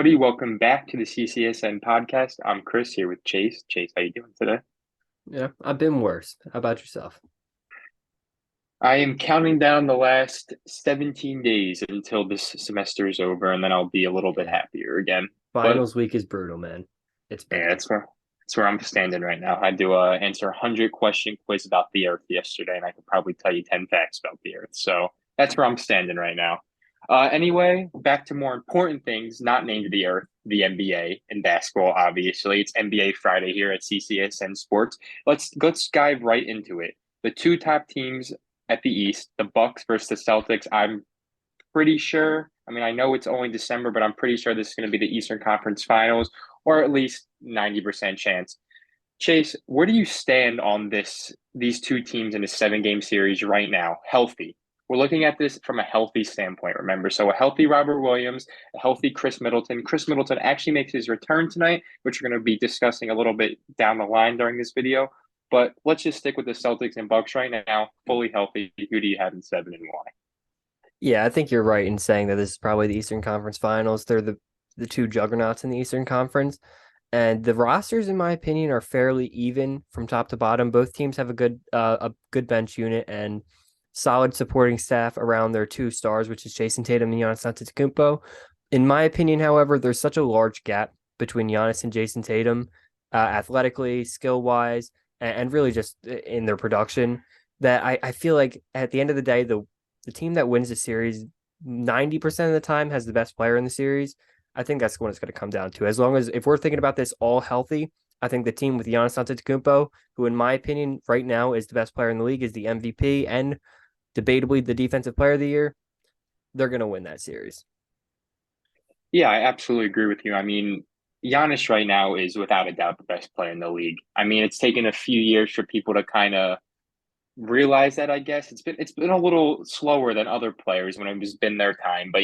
everybody. Welcome back to the CCSN podcast. I'm Chris here with Chase. Chase, how you doing today? Yeah, I've been worse. How about yourself? I am counting down the last 17 days until this semester is over, and then I'll be a little bit Yeah. happier again. But Finals week is brutal, man. It's yeah, bad. that's where I'm standing right now. I had to answer a 100-question quiz about the Earth yesterday, and I could probably tell you 10 facts about the Earth. So that's where I'm standing right now. Anyway, back to more important things, not named the Earth, the NBA and basketball, obviously. It's NBA Friday here at CCSN Sports. Let's dive right into it. The two top teams at the East, the Bucks versus the Celtics. I'm pretty sure. I mean, I know it's only December, but I'm pretty sure this is going to be the Eastern Conference Finals, or at least 90% chance. Chase, where do you stand on these two teams in a 7 game series right now, healthy? We're looking at this from a healthy standpoint, remember. So a healthy Robert Williams, a healthy Chris Middleton. Chris Middleton actually makes his return tonight, which we're going to be discussing a little bit down the line during this video. But let's just stick with the Celtics and Bucks right now, fully healthy. Who do you have in seven and why? Yeah, I think you're right in saying that this is probably the Eastern Conference Finals. They're the two juggernauts in the Eastern Conference. And the rosters, in my opinion, are fairly even from top to bottom. Both teams have a good bench unit and solid supporting staff around their two stars, which is Jason Tatum and Giannis Antetokounmpo. In my opinion, however, there's such a large gap between Giannis and Jason Tatum, athletically, skill wise, and really just in their production. That I feel like at the end of the day, the team that wins the series 90% of the time has the best player in the series. I think that's what it's going to come down to. As long as if we're thinking about this all healthy, I think the team with Giannis Antetokounmpo, who in my opinion right now is the best player in the league, is the MVP and debatably the defensive player of the year. They're going to win that series. Yeah, I absolutely agree with you. I mean, Giannis right now is without a doubt the best player in the league. I mean, it's taken a few years for people to kind of realize that. I guess it's been a little slower than other players when it's been their time. But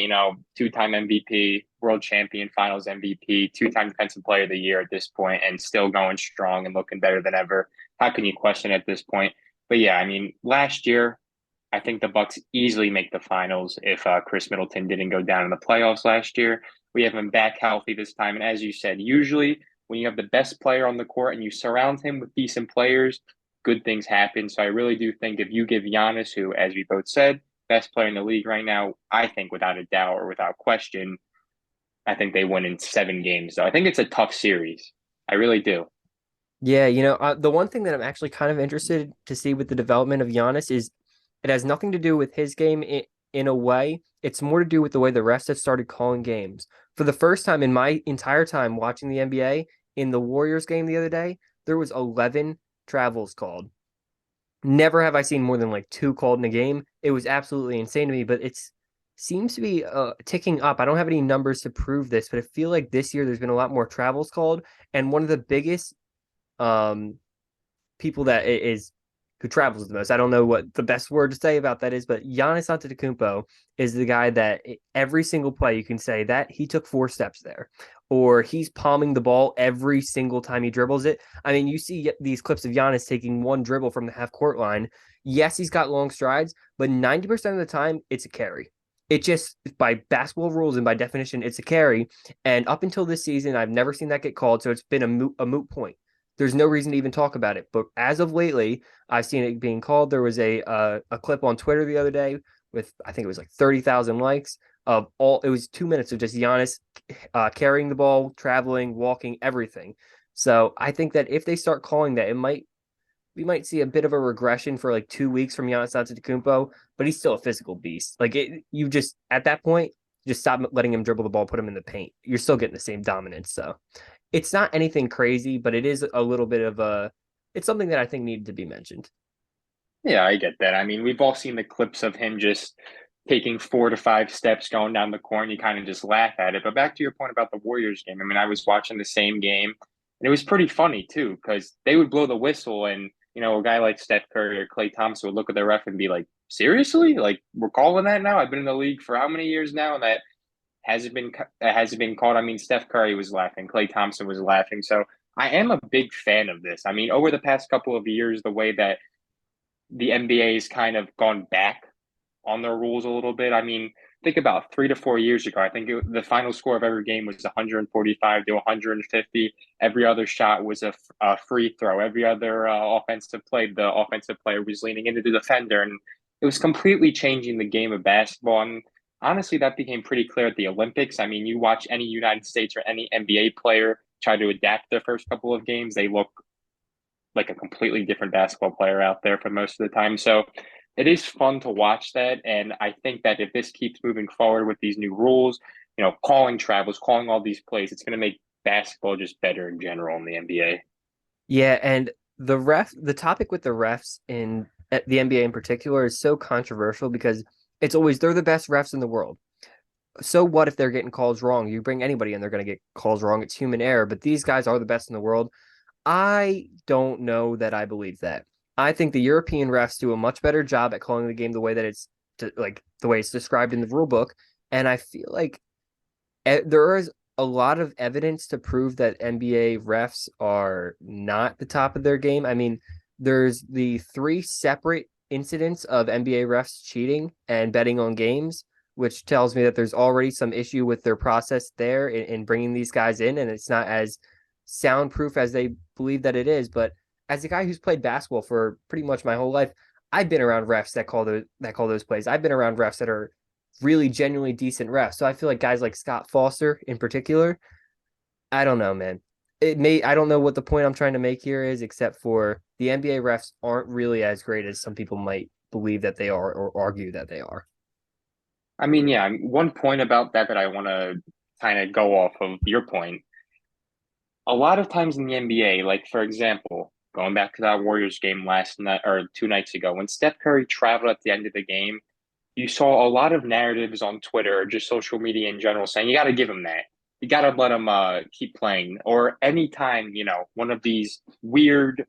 two-time MVP, world champion, Finals MVP, two-time Defensive Player of the Year at this point, and still going strong and looking better than ever. How can you question at this point? But yeah, I mean, last year I think the Bucks easily make the finals if Chris Middleton didn't go down in the playoffs last year. We have him back healthy this time, and as you said, usually when you have the best player on the court and you surround him with decent players, good things happen. So I really do think if you give Giannis, who, as we both said, best player in the league right now, I think without a doubt or without question, I think they win in 7 games. So I think it's a tough series. I really do. Yeah, the one thing that I'm actually kind of interested to see with the development of Giannis is it has nothing to do with his game in a way. It's more to do with the way the refs have started calling games. For the first time in my entire time watching the NBA, in the Warriors game the other day, there was 11 travels called. Never have I seen more than like two called in a game. It was absolutely insane to me, but it's seems to be ticking up. I don't have any numbers to prove this, but I feel like this year there's been a lot more travels called, and one of the biggest um people that is who travels the most. I don't know what the best word to say about that is, but Giannis Antetokounmpo is the guy that every single play you can say that he took 4 steps there, or he's palming the ball every single time he dribbles it. I mean, you see these clips of Giannis taking one dribble from the half court line. Yes, he's got long strides, but 90% of the time it's a carry. It just by basketball rules and by definition, it's a carry. And up until this season, I've never seen that get called, so it's been a moot point. There's no reason to even talk about it. But as of lately, I've seen it being called. There was a clip on Twitter the other day with I think it was like 30,000 likes of all. It was 2 minutes of just Giannis carrying the ball, traveling, walking, everything. So I think that if they start calling that, it might we might see a bit of a regression for like 2 weeks from Giannis Antetokounmpo, but he's still a physical beast. Like you just at that point, just stop letting him dribble the ball, put him in the paint. You're still getting the same dominance. So it's not anything crazy, but it is a little bit of a. It's something that I think needed to be mentioned. Yeah, I get that. I mean, we've all seen the clips of him just taking 4 to 5 steps going down the court, and you kind of just laugh at it. But back to your point about the Warriors game, I mean, I was watching the same game, and it was pretty funny too, because they would blow the whistle, and a guy like Steph Curry or Klay Thompson would look at the ref and be like, "Seriously? Like we're calling that now? I've been in the league for how many years now, and that hasn't been called." I mean, Steph Curry was laughing, Klay Thompson was laughing. So I am a big fan of this. I mean, over the past couple of years, the way that the NBA has kind of gone back on their rules a little bit. I mean, think about 3 to 4 years ago. I think the final score of every game was 145 to 150. Every other shot was a free throw. Every other offensive play, the offensive player was leaning into the defender, and it was completely changing the game of basketball. And honestly, that became pretty clear at the Olympics. I mean, you watch any United States or any NBA player try to adapt their first couple of games, they look like a completely different basketball player out there for most of the time. So it is fun to watch that. And I think that if this keeps moving forward with these new rules, calling travels, calling all these plays, it's going to make basketball just better in general in the NBA. Yeah, and the topic with the refs in at the NBA in particular is so controversial because it's always they're the best refs in the world. So what if they're getting calls wrong? You bring anybody in, they're going to get calls wrong. It's human error, but these guys are the best in the world. I don't know that I believe that. I think the European refs do a much better job at calling the game the way that like the way it's described in the rule book, and I feel like there is a lot of evidence to prove that NBA refs are not the top of their game. I mean, there's the three separate incidents of NBA refs cheating and betting on games, which tells me that there's already some issue with their process there in bringing these guys in, and it's not as soundproof as they believe that it is. But as a guy who's played basketball for pretty much my whole life, I've been around refs that call those plays. I've been around refs that are really genuinely decent refs. So I feel like guys like Scott Foster in particular, I don't know, man. I don't know what the point I'm trying to make here is, except for the NBA refs aren't really as great as some people might believe that they are or argue that they are. I mean, yeah, one point about that I want to kind of go off of your point. A lot of times in the NBA, like for example, going back to that Warriors game last night or 2 nights ago, when Steph Curry traveled at the end of the game, you saw a lot of narratives on Twitter or just social media in general saying you got to give him that. You got to let him keep playing. Or anytime, one of these weird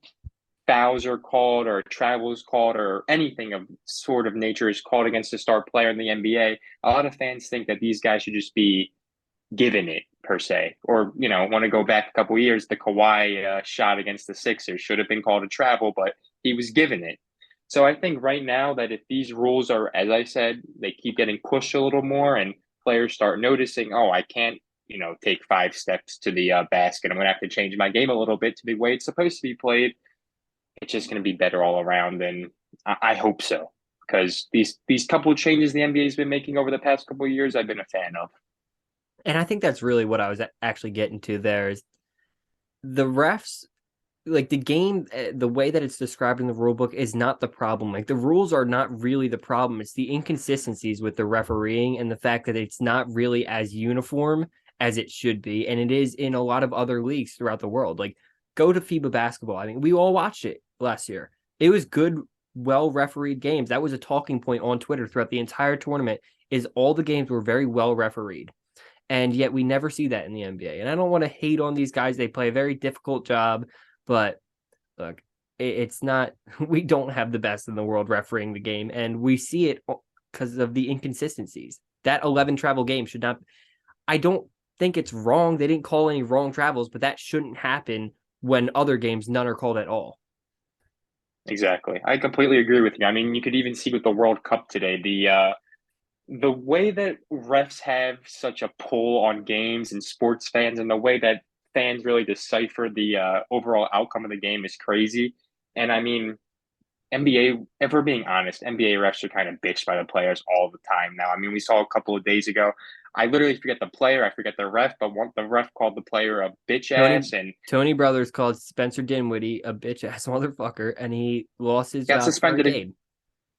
fouls are called or travel is called or anything of sort of nature is called against a star player in the NBA, a lot of fans think that these guys should just be given it per se. Or, want to go back a couple of years, the Kawhi shot against the Sixers should have been called a travel, but he was given it. So I think right now that if these rules are, as I said, they keep getting pushed a little more and players start noticing, oh, I can't, take 5 steps to the basket. I'm going to have to change my game a little bit to the way it's supposed to be played. It's just going to be better all around. And I hope so, because these couple of changes the NBA has been making over the past couple of years, I've been a fan of. And I think that's really what I was actually getting to there is the refs, like the game, the way that it's described in the rule book is not the problem. Like the rules are not really the problem. It's the inconsistencies with the refereeing and the fact that it's not really as uniform as it should be. And it is in a lot of other leagues throughout the world. Like go to FIBA basketball. I mean, we all watched it last year. It was good, well refereed games. That was a talking point on Twitter throughout the entire tournament is all the games were very well refereed. And yet we never see that in the NBA. And I don't want to hate on these guys. They play a very difficult job, but look, it's not, we don't have the best in the world refereeing the game. And we see it because of the inconsistencies. That 11 travel game should not, I don't think it's wrong. They didn't call any wrong travels, but that shouldn't happen when other games, none are called at all. Exactly. I completely agree with you. I mean, you could even see with the World Cup today, the way that refs have such a pull on games and sports fans and the way that fans really decipher the overall outcome of the game is crazy. And I mean, NBA, if we're being honest, NBA refs are kind of bitched by the players all the time now. I mean, we saw a couple of days ago. I literally forget the player, I forget the ref, but the ref called the player a bitch Tony ass, and Tony Brothers called Spencer Dinwiddie a bitch ass motherfucker, and he lost his got job for a suspended. game.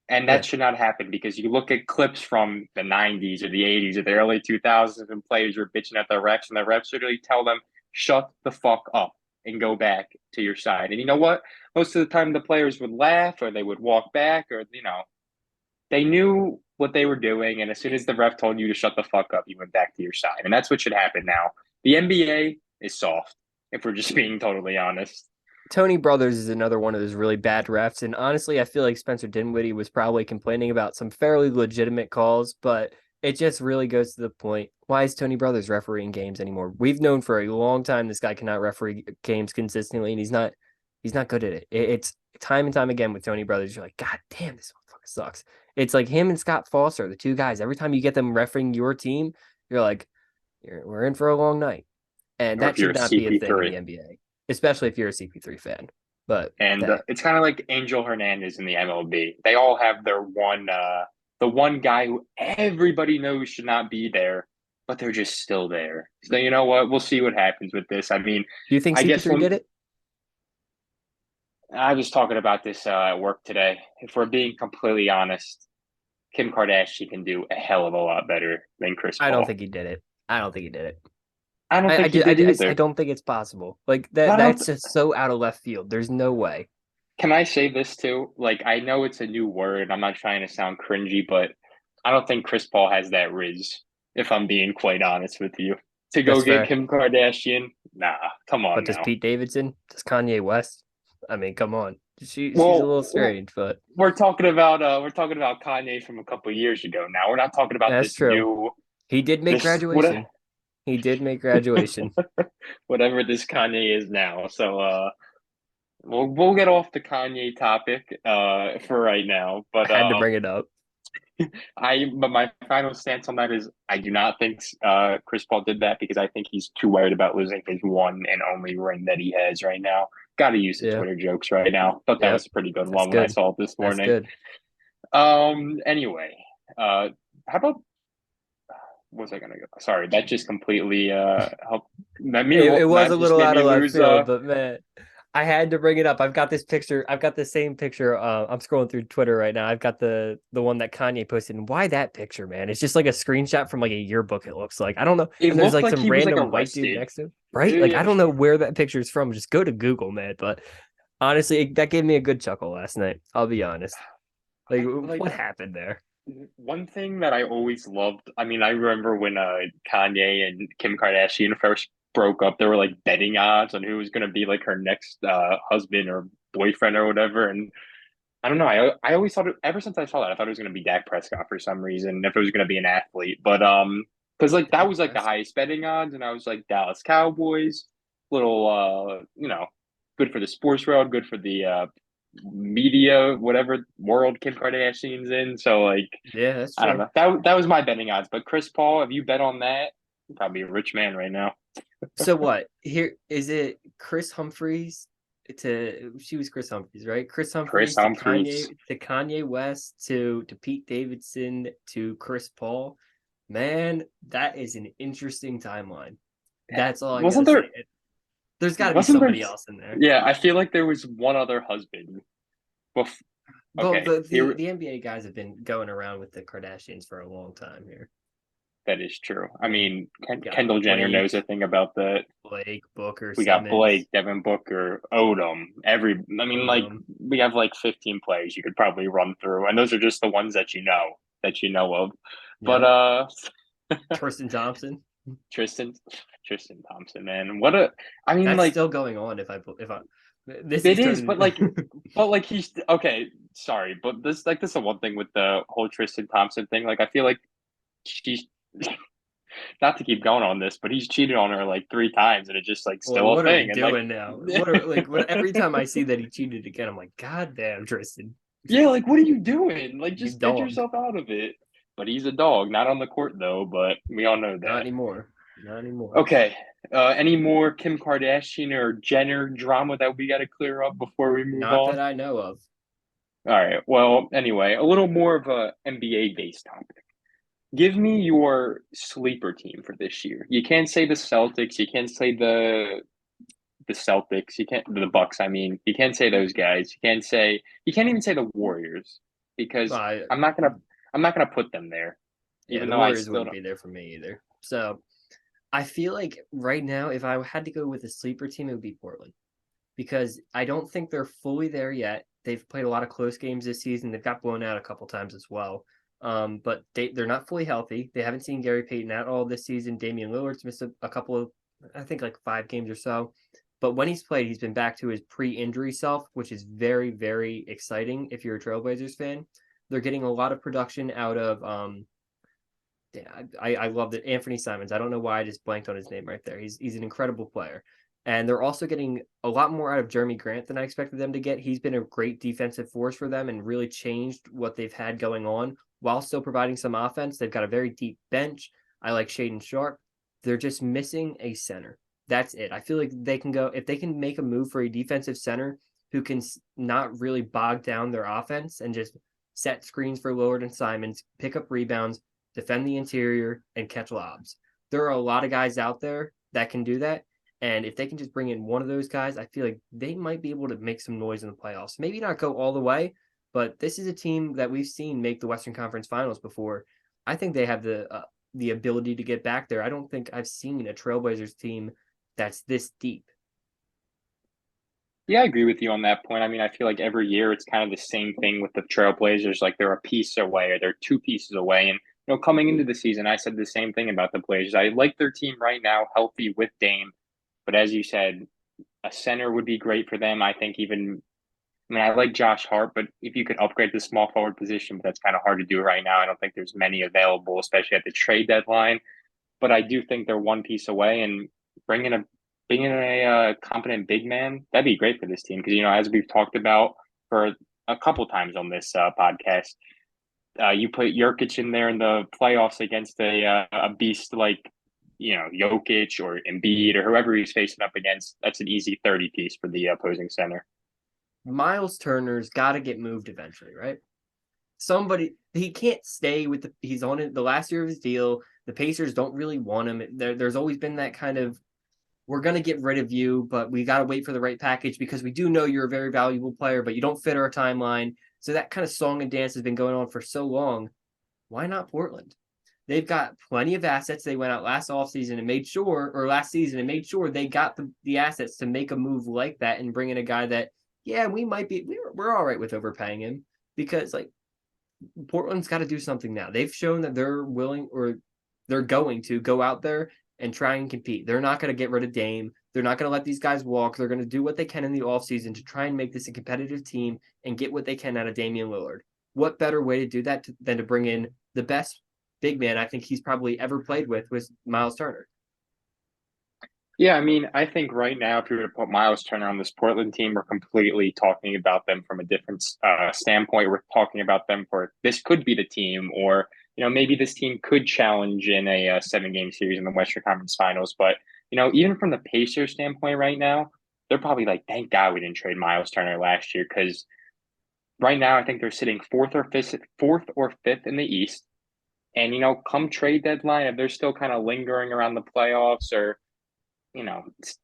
And Yeah, that should not happen because you look at clips from the 90s or the 80s or the early 2000s and players were bitching at the refs, and the refs literally tell them, shut the fuck up and go back to your side. And you know what? Most of the time, the players would laugh or they would walk back or, they knew what they were doing. And as soon as the ref told you to shut the fuck up, you went back to your side. And that's what should happen now. The NBA is soft, if we're just being totally honest. Tony Brothers is another one of those really bad refs, and honestly, I feel like Spencer Dinwiddie was probably complaining about some fairly legitimate calls, but it just really goes to the point. Why is Tony Brothers refereeing games anymore? We've known for a long time this guy cannot referee games consistently, and he's not good at it. It's time and time again with Tony Brothers. You're like, God damn, this motherfucker sucks. It's like him and Scott Foster, the two guys. Every time you get them refereeing your team, you're like, we're in for a long night. And Or that if you're should a not be a thing in CP3. the NBA, especially if you're a CP3 fan. But And hey, it's kind of like Angel Hernandez in the MLB. They all have their the one guy who everybody knows should not be there, but they're just still there. So you know what? We'll see what happens with this. I mean, do you think I guess CP3 when did it? I was talking about this at work today, if we're being completely honest, Kim Kardashian can do a hell of a lot better than Chris I don't Paul. think he did it. I don't think he did it. I don't I, I, think he ju- I, did I either. don't think it's possible. Like that. But I don't. That's just so out of left field. There's no way. Can I say this too? Like, I know it's a new word. I'm not trying to sound cringy, but I don't think Chris Paul has that riz, if I'm being quite honest with you. To go That's get fair. Kim Kardashian? Nah, come on But does now. Pete Davidson? Does Kanye West? I mean, come on. She's a Well, little strange, but we're talking about Kanye from a couple of years ago now. We're not talking about that's this true. new He did make this what graduation. He did make graduation. whatever this Kanye is now. So we'll get off the Kanye topic for right now. I had to bring it up. But my final stance on that is I do not think Chris Paul did that because I think he's too worried about losing his one and only ring that he has right now. Got to use the Yeah. Twitter jokes right now. Thought that Yep. was a pretty good That's one when I good. saw it this That's morning. good. Anyway, how about what was I gonna go? Sorry, that just completely helped. It was a That just little made out me of left lose. field, but man, I had to bring it up. I've got this picture. I've got the same picture. I'm scrolling through Twitter right now. I've got the one that Kanye posted. And why that picture, man? It's just like a screenshot from like a yearbook. It looks like I don't know. It And there's looked like like some he was like random white dude arrested. next to him, right? Like I don't know where that picture is from. Just go to Google, man. But honestly, that gave me a good chuckle last night. I'll be honest. Like Like what happened there? one thing that I always loved, I mean, I remember when Kanye and Kim Kardashian first broke up, there were like betting odds on who was going to be like her next husband or boyfriend or whatever. And I don't know, I always thought ever since I saw that, I thought it was going to be Dak Prescott for some reason, if it was going to be an athlete. But because like that Dak was like the Prescott. highest betting odds, and I was like Dallas Cowboys, little good for the sports world, good for the media, whatever world Kim Kardashian's in. So like Yeah, that's I don't true. know. That was my betting odds. But Chris Paul, have you bet on that? You're probably a rich man right now. So what? Here is it Chris Humphreys to she was Chris Humphreys, right? Chris Chris Humphreys Humphreys. To Kanye West to Pete Davidson to Chris Paul. Man, that is an interesting timeline. That's all I Wasn't gotta say. there There's gotta be wasn't there somebody else in there. Yeah, I feel like there was one other husband. Bef- Well, okay, here the NBA guys have been going around with the Kardashians for a long time here. that is true. I Yeah. mean, Got Kendall Jenner knows a Blake, thing about that. Booker, We got Simmons, Blake, Devin Booker, Odom. I mean, like Odom. we have like 15 players you could probably run through, and those are just the ones that you know of. But Yep. Tristan Thompson. Tristan Tristan Thompson, man, what a I mean, That's like still going on. If I this it is is, turning. but like he's okay. Sorry, but this is the one thing with the whole Tristan Thompson thing. Like I feel like she's not to keep going on this, but he's cheated on her like 3 times, and it's just like Well, still a what are we thing. And like, doing now? What are like what? Every time I see that he cheated again, I'm like, God damn, Tristan, yeah, like what are you doing? Like you just get dog. yourself out of it. But he's a dog, not on the court though. But we all know Not that. anymore. Not anymore. Okay. Any more Kim Kardashian or Jenner drama that we got to clear up before we move Not that on? I know of. All right. Well, anyway, a little more of a NBA based topic. Give me your sleeper team for this year. You can't say the Celtics. You can't say the Celtics. You can't the Bucks. I mean, you can't say those guys. You can't even say the Warriors because I I'm not gonna put them there. Yeah, Even the though I Warriors still wouldn't don't. be there for me either. So I feel like right now, if I had to go with a sleeper team, it would be Portland because I don't think they're fully there yet. They've played a lot of close games this season. They've got blown out a couple times as well. But they're not fully healthy. They haven't seen Gary Payton at all this season. Damian Lillard's missed a couple of, I think, like 5 games or so. But when he's played, he's been back to his pre-injury self, which is very, very exciting if you're a Trailblazers fan. They're getting a lot of production out of yeah, I love it. Anthony Simons. I don't know why I just blanked on his name right there. He's an incredible player. And they're also getting a lot more out of Jeremy Grant than I expected them to get. He's been a great defensive force for them and really changed what they've had going on while still providing some offense. They've got a very deep bench. I like Shaden Sharp. They're just missing a center. That's it. I feel like they can go, if they can make a move for a defensive center who can not really bog down their offense and just set screens for Lillard and Simons, pick up rebounds, defend the interior, and catch lobs. There are a lot of guys out there that can do that. And if they can just bring in one of those guys, I feel like they might be able to make some noise in the playoffs. Maybe not go all the way, but this is a team that we've seen make the Western Conference Finals before. I think they have the ability to get back there. I don't think I've seen a Trailblazers team that's this deep. Yeah, I agree with you on that point. I mean, I feel like every year it's kind of the same thing with the Trailblazers. Like they're a piece away or they're two pieces away. And coming into the season, I said the same thing about the Blazers. I like their team right now, healthy with Dame. But as you said, a center would be great for them. I think even I mean, I like Josh Hart, but if you could upgrade the small forward position, but that's kind of hard to do right now. I don't think there's many available, especially at the trade deadline. But I do think they're one piece away, and bringing a bringing a competent big man, that'd be great for this team because as we've talked about for a couple times on this podcast, you put Jokic in there in the playoffs against a beast like Jokic or Embiid or whoever he's facing up against. That's an easy 30 piece for the opposing center. Miles Turner's got to get moved eventually, right? Somebody, he can't stay with he's on it the last year of his deal. The Pacers don't really want him. There's always been that kind of, we're going to get rid of you, but we got to wait for the right package because we do know you're a very valuable player, but you don't fit our timeline. So that kind of song and dance has been going on for so long. Why not Portland? They've got plenty of assets. They went out last offseason and made sure, or last season and made sure they got the assets to make a move like that and bring in a guy that, yeah, we might be, we're all right with overpaying him because like Portland's got to do something now. They've shown that they're willing or they're going to go out there and try and compete. They're not going to get rid of Dame. They're not going to let these guys walk. They're going to do what they can in the offseason to try and make this a competitive team and get what they can out of Damian Lillard. What better way to do that than to bring in the best big man I think he's probably ever played with Miles Turner. Yeah, I mean, I think right now, if you were to put Miles Turner on this Portland team, we're completely talking about them from a different standpoint. We're talking about them for this could be the team, or maybe this team could challenge in a 7-game series in the Western Conference Finals. But even from the Pacers standpoint, right now, they're probably like, thank God we didn't trade Miles Turner last year because right now I think they're sitting fourth or fifth in the East. And come trade deadline, if they're still kind of lingering around the playoffs or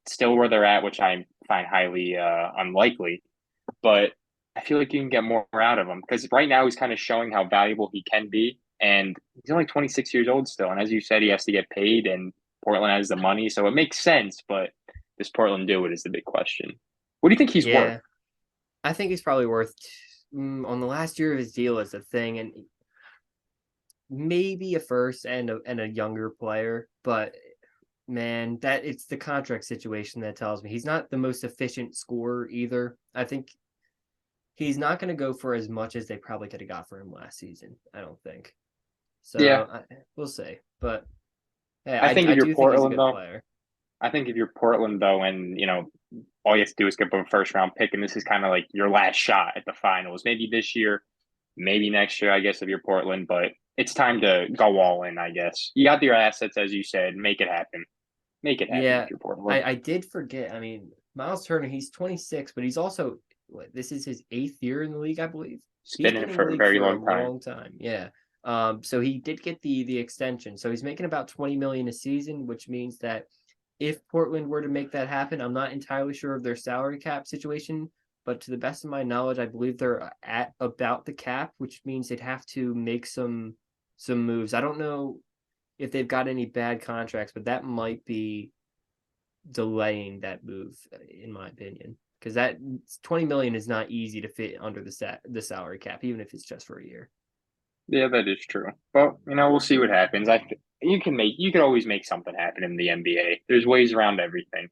still where they're at, which I find highly unlikely. But I feel like you can get more out of him because right now he's kind of showing how valuable he can be. And he's only 26 years old still. And as you said, he has to get paid, and Portland has the money. So it makes sense. But does Portland do it is the big question. What do you think he's worth? I think he's probably worth on the last year of his deal is a thing. And maybe a first and a younger player, but man, that it's the contract situation that tells me he's not the most efficient scorer either. I think he's not going to go for as much as they probably could have got for him last season. I don't think. Yeah, So we'll see. But hey, I think if I you're do think he's a Portland good though, player. I think if you're Portland though, and all you have to do is get a first round pick, and this is kind of like your last shot at the finals. Maybe this year, maybe next year, I guess, if you're Portland, but it's time to go all in, I guess. You got your assets, as you said, make it happen. Make it happen Yeah, if you're Portland. I did forget. I mean, Miles Turner, he's 26, but he's also this is his 8th year in the league, I believe. He's He's been in been it in the for a league very for a long time. long time. Yeah. So he did get the extension. So he's making about 20 million a season, which means that if Portland were to make that happen, I'm not entirely sure of their salary cap situation, but to the best of my knowledge, I believe they're at about the cap, which means they'd have to make some moves. I don't know if they've got any bad contracts, but that might be delaying that move, in my opinion, because that 20 million is not easy to fit under the salary cap, even if it's just for a year. Yeah, that is true. But we'll see what happens. You can always make something happen in the NBA. There's ways around everything.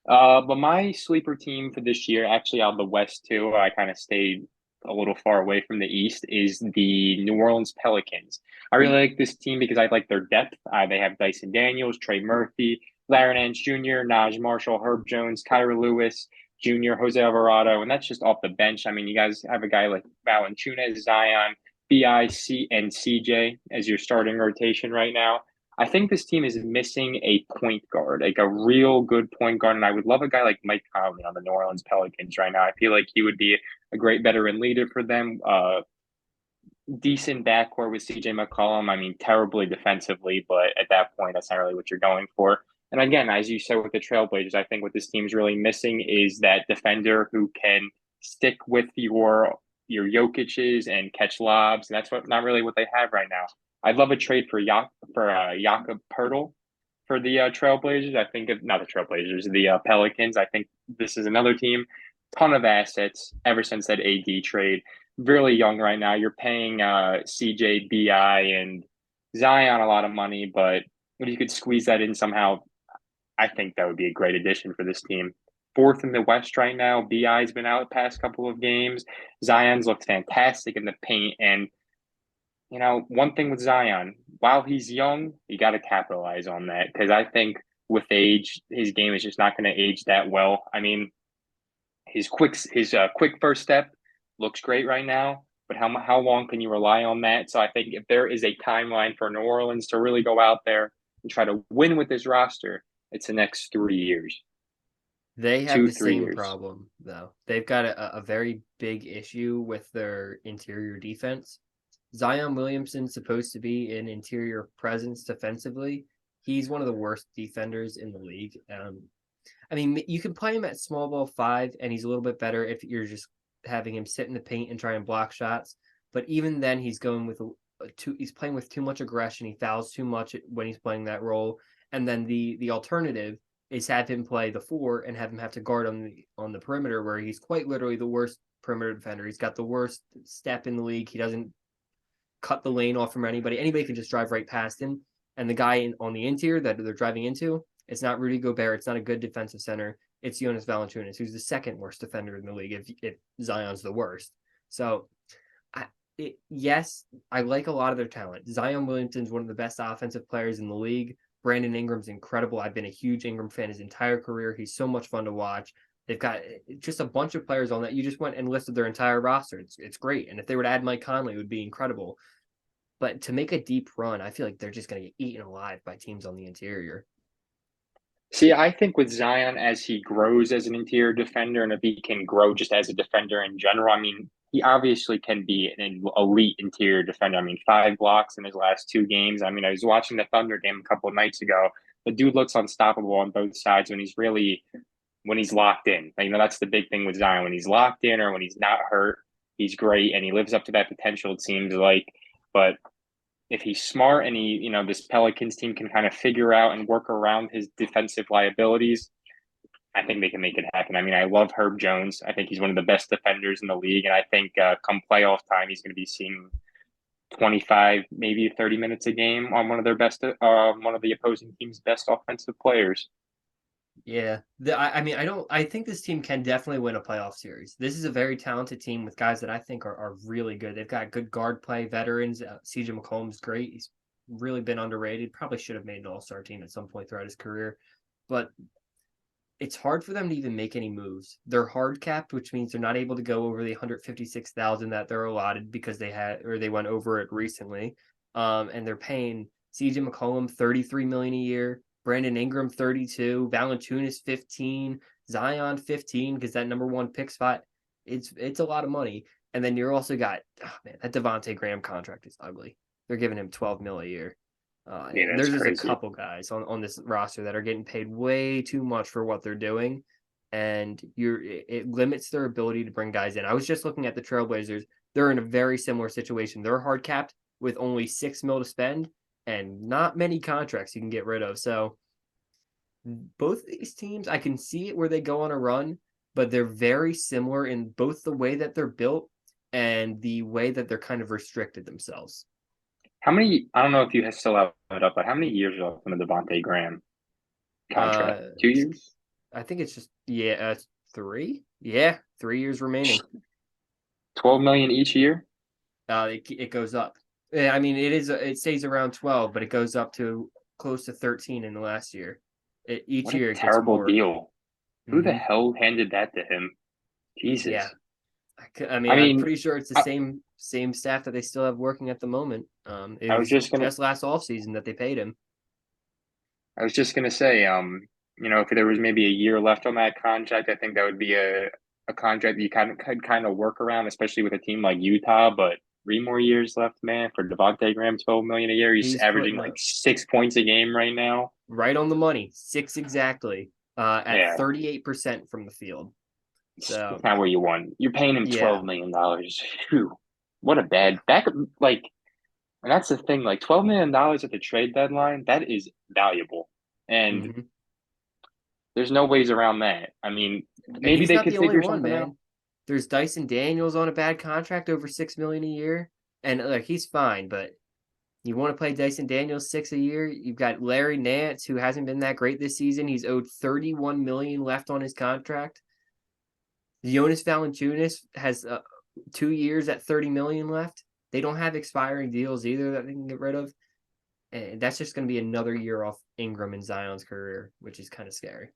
But my sleeper team for this year, actually out of the West too, I kind of stayed a little far away from the East, is the New Orleans Pelicans. I really like this team because I like their depth. They have Dyson Daniels, Trey Murphy. Larry Nance Jr., Najee Marshall, Herb Jones, Kyra Lewis Jr., Jose Alvarado, and that's just off the bench. I mean, you guys have a guy like Valanciunas, Zion, BIC, and CJ as your starting rotation right now. I think this team is missing a point guard, like a real good point guard. And I would love a guy like Mike Conley on the New Orleans Pelicans right now. I feel like he would be a great veteran leader for them. Decent backcourt with CJ McCollum. I mean, terribly defensively, but at that point, that's not really what you're going for. And again, as you said with the Trailblazers, I think what this team's really missing is that defender who can stick with your Jokic's and catch lobs. And that's not really what they have right now. I'd love a trade for Jakob Pertl for the Trailblazers. I think not the Trailblazers, the Pelicans. I think this is another team, ton of assets ever since that AD trade. Really young right now. You're paying CJ, BI, and Zion a lot of money, but if you could squeeze that in somehow, I think that would be a great addition for this team. Fourth in the West right now. BI's been out the past couple of games. Zion's looked fantastic in the paint. And, one thing with Zion, while he's young, you got to capitalize on that because I think with age, his game is just not going to age that well. I mean, his quick first step looks great right now, but how long can you rely on that? So I think if there is a timeline for New Orleans to really go out there and try to win with this roster, it's the next 3 years, They have two, the three same years. problem, though. They've got a very big issue with their interior defense. Zion Williamson's supposed to be an interior presence defensively. He's one of the worst defenders in the league. I mean, you can play him at small ball five, and he's a little bit better if you're just having him sit in the paint and try and block shots. But even then, he's going with he's playing with too much aggression. He fouls too much when he's playing that role. And then the alternative is have him play the four and have him have to guard on the perimeter, where he's quite literally the worst perimeter defender. He's got the worst step in the league. He doesn't cut the lane off from anybody. Anybody can just drive right past him. And the guy on the interior that they're driving into, it's not Rudy Gobert. It's not a good defensive center. It's Jonas Valanciunas, who's the second worst defender in the league if Zion's the worst. So, yes, I like a lot of their talent. Zion Williamson's one of the best offensive players in the league. Brandon Ingram's incredible. I've been a huge Ingram fan his entire career. He's so much fun to watch. They've got just a bunch of players on that. You just went and listed their entire roster. It's great. And if they were to add Mike Conley, it would be incredible. But to make a deep run, I feel like they're just going to get eaten alive by teams on the interior. See, I think with Zion, as he grows as an interior defender, and if he can grow just as a defender in general, I mean, he obviously can be an elite interior defender. I mean, 5 blocks in his last 2 games. I mean, I was watching the Thunder game a couple of nights ago. The dude looks unstoppable on both sides when he's locked in. That's the big thing with Zion. When he's locked in or when he's not hurt, he's great and he lives up to that potential, it seems like. But if he's smart and this Pelicans team can kind of figure out and work around his defensive liabilities, I think they can make it happen. I mean, I love Herb Jones. I think he's one of the best defenders in the league. And I think come playoff time, he's going to be seeing 25, maybe 30 minutes a game on one of the opposing team's best offensive players. Yeah. I think this team can definitely win a playoff series. This is a very talented team with guys that I think are really good. They've got good guard play, veterans. CJ McCollum's great. He's really been underrated. Probably should have made an all-star team at some point throughout his career. But it's hard for them to even make any moves. They're hard capped, which means they're not able to go over the 156,000 that they're allotted because they went over it recently. And they're paying CJ McCollum 33 million a year, Brandon Ingram 32, Valanciunas 15, Zion 15 because that number one pick spot. It's a lot of money. And then you're also got that Devontae Graham contract is ugly. They're giving him 12 mil a year. Yeah, that's there's just crazy. a couple guys on this roster that are getting paid way too much for what they're doing, and it limits their ability to bring guys in. I was just looking at the Trailblazers; they're in a very similar situation. They're hard capped with only 6 mil to spend and not many contracts you can get rid of. So both of these teams, I can see it where they go on a run, but they're very similar in both the way that they're built and the way that they're kind of restricted themselves. I don't know if you still have it up, but how many years left on the Devontae Graham contract? Uh, 2 years? I think it's just 3. Yeah, 3 years remaining. 12 million each year? It goes up. I mean, it stays around 12, but it goes up to close to 13 in the last year. Each What a year it gets terrible more. deal. Who the Hmm. hell handed that to him? Yeah, Jesus. I mean, I I'm mean, pretty sure it's the I, same staff that they still have working at the moment. It I was was just gonna just last off season that they paid him. I was just gonna say, if there was maybe a year left on that contract, I think that would be a contract that you could kind of work around, especially with a team like Utah. But 3 more years left, man, for Devontae Graham, 12 million a year. He's He's averaging putting like up 6 points a game right now. right on the money, six exactly, at Yeah, 38% from the field. it's So not what you want. You're paying him yeah. $12 million. Phew, what a Yeah. bad back. Like, and that's the thing. Like $12 million at the trade deadline, that is valuable, and Hmm. there's no ways around that. I mean, And maybe he's they not could the only figure one, something out. man. There's Dyson Daniels on a bad contract over 6 million a year. And like he's fine, but you want to play Dyson Daniels six a year? You've got Larry Nance, who hasn't been that great this season. He's owed 31 million left on his contract. Jonas Valanciunas has 2 years at 30 million left. They don't have expiring deals either that they can get rid of. And that's just going to be another year off Ingram and Zion's career, which is kind of scary.